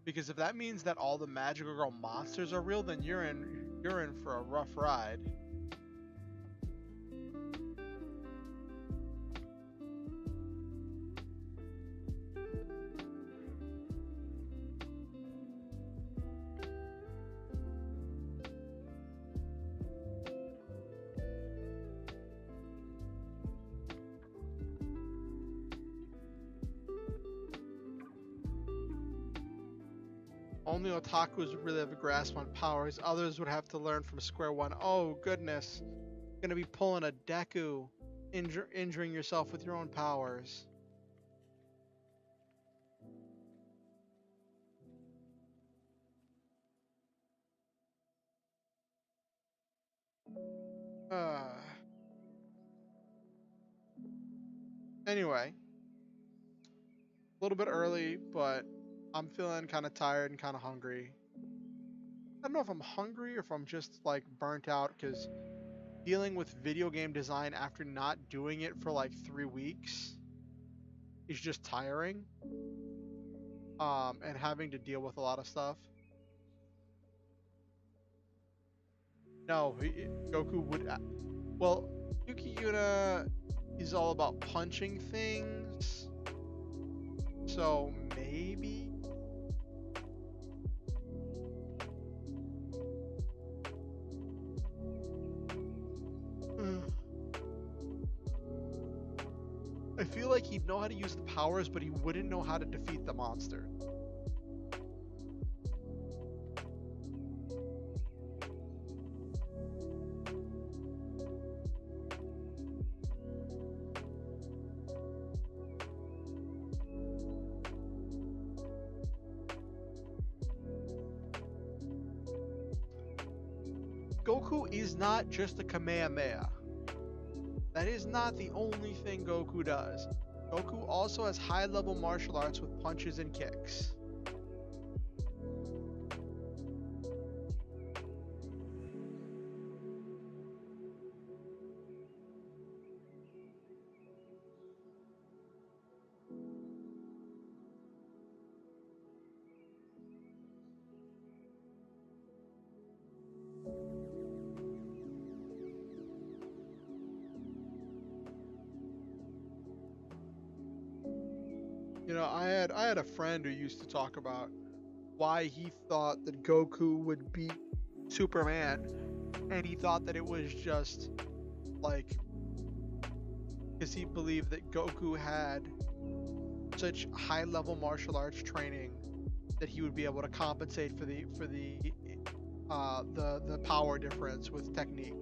Because if that means that all the magical girl monsters are real, then you're in for a rough ride. Only otakus would really have a grasp on powers. Others would have to learn from square one. Oh, goodness. You're gonna be pulling a Deku, injuring yourself with your own powers. Anyway, a little bit early, but I'm feeling kind of tired and kind of hungry. I don't know if I'm hungry or if I'm just like burnt out because dealing with video game design after not doing it for like 3 weeks is just tiring. And having to deal with a lot of stuff. No, Goku would. Well, Yuki Yuna is all about punching things, so maybe. I feel like he'd know how to use the powers, but he wouldn't know how to defeat the monster. Goku is not just a Kamehameha. That is not the only thing Goku does. Goku also has high-level martial arts with punches and kicks. You know, I had a friend who used to talk about why he thought that Goku would beat Superman, and he thought that it was just like because he believed that Goku had such high-level martial arts training that he would be able to compensate for the power difference with technique.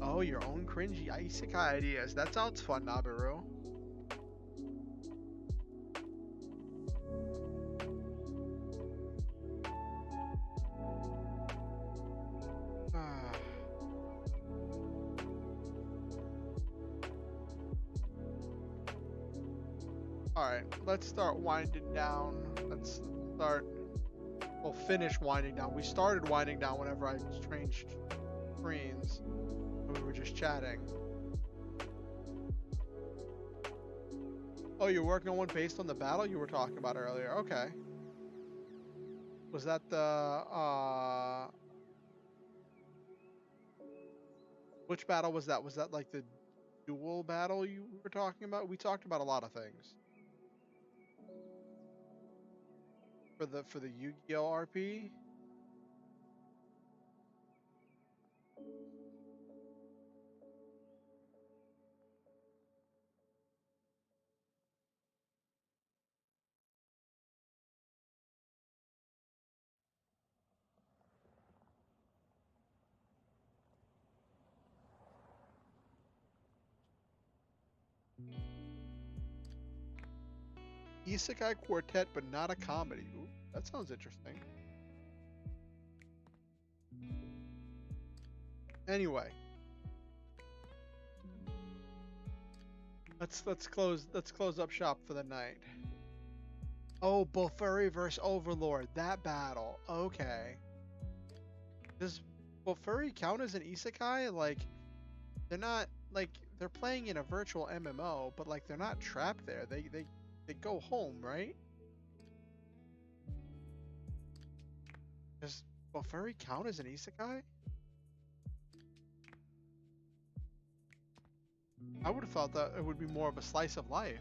Oh, your own cringy isekai ideas. That sounds fun, Nabiru. Alright, let's start winding down. We'll finish winding down. We started winding down whenever I changed screens. We were just chatting. Oh, you're working on one based on the battle you were talking about earlier. Okay. Was that the which battle was that? Was that like the duel battle you were talking about? We talked about a lot of things. For the Yu-Gi-Oh RP? Isekai quartet, but not a comedy. Ooh, that sounds interesting. Anyway, let's close up shop for the night. Oh, Bofuri vs Overlord, that battle. Okay. Does Bofuri count as an isekai? Like, they're not like they're playing in a virtual MMO, but like they're not trapped there. They go home, right? Does Bofuri count as an isekai? I would have thought that it would be more of a slice of life.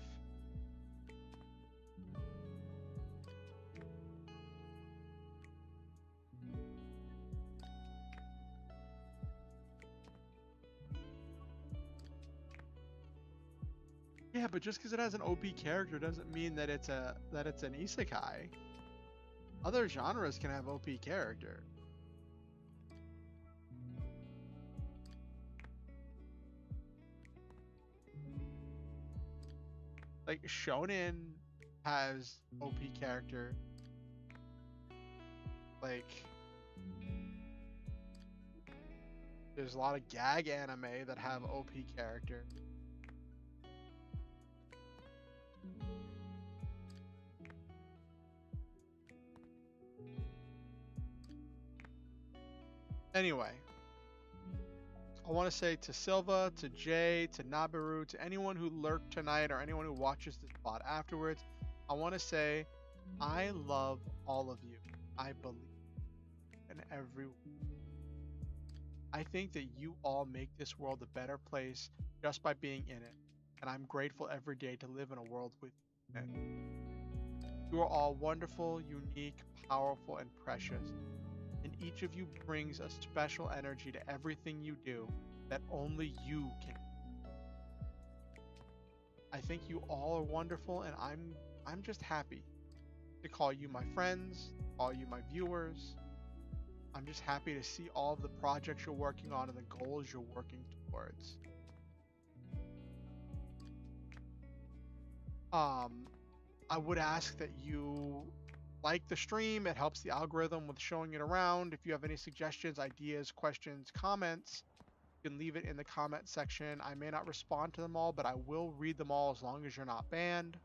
Yeah, but just because it has an OP character doesn't mean that it's an isekai. Other genres can have OP character. Like shonen has OP character. Like there's a lot of gag anime that have OP character. Anyway, I want to say to Silva, to Jay, to Nabaru, to anyone who lurked tonight or anyone who watches this pod afterwards, I want to say I love all of you. I believe in everyone. I think that you all make this world a better place just by being in it, and I'm grateful every day to live in a world with you. You are all wonderful, unique, powerful, and precious, and each of you brings a special energy to everything you do that only you can. I think you all are wonderful, and I'm just happy to call you my friends, call you my viewers. I'm just happy to see all of the projects you're working on and the goals you're working towards. I would ask that you like the stream. It helps the algorithm with showing it around. If you have any suggestions, ideas, questions, comments, you can leave it in the comment section. I may not respond to them all, but I will read them all as long as you're not banned.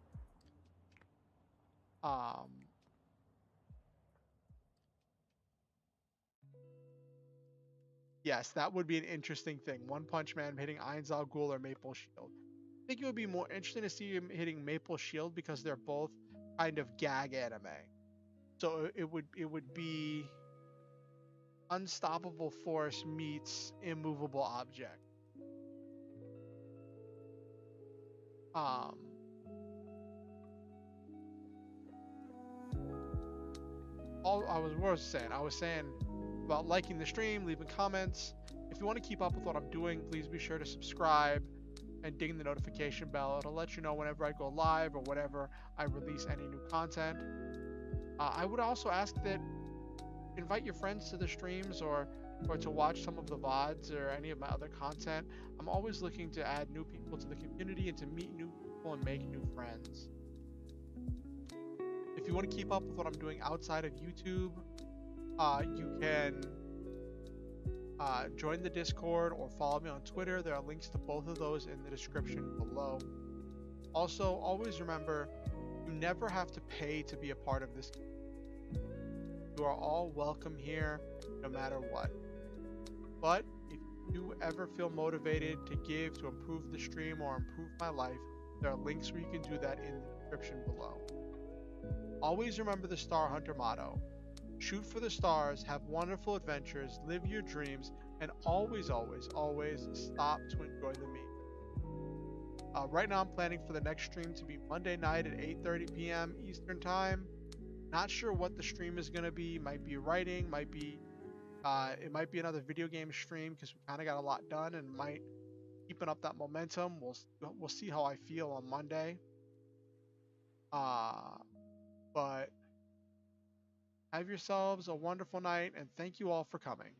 Yes, that would be an interesting thing. One Punch Man hitting Ainzal Ghul or Maple Shield. I think it would be more interesting to see him hitting Maple Shield because they're both kind of gag anime. So it would be Unstoppable Force meets Immovable Object. What was I saying? I was saying about liking the stream, leaving comments. If you want to keep up with what I'm doing, please be sure to subscribe and ding the notification bell. It'll let you know whenever I go live or whenever I release any new content. I would also ask that invite your friends to the streams or to watch some of the VODs or any of my other content. I'm always looking to add new people to the community and to meet new people and make new friends. If you want to keep up with what I'm doing outside of YouTube, you can join the Discord or follow me on Twitter. There are links to both of those in the description below. Also, always remember, you never have to pay to be a part of this community. You are all welcome here, no matter what. But if you ever feel motivated to give to improve the stream or improve my life, there are links where you can do that in the description below. Always remember the Star Hunter motto. Shoot for the stars, have wonderful adventures, live your dreams, and always, always, always stop to enjoy the meal. Right now I'm planning for the next stream to be Monday night at 8:30 p.m. Eastern Time. Not sure what the stream is going to be. Might be writing, it might be another video game stream because we kind of got a lot done and might keeping up that momentum. We'll see how I feel on Monday. But have yourselves a wonderful night, and thank you all for coming.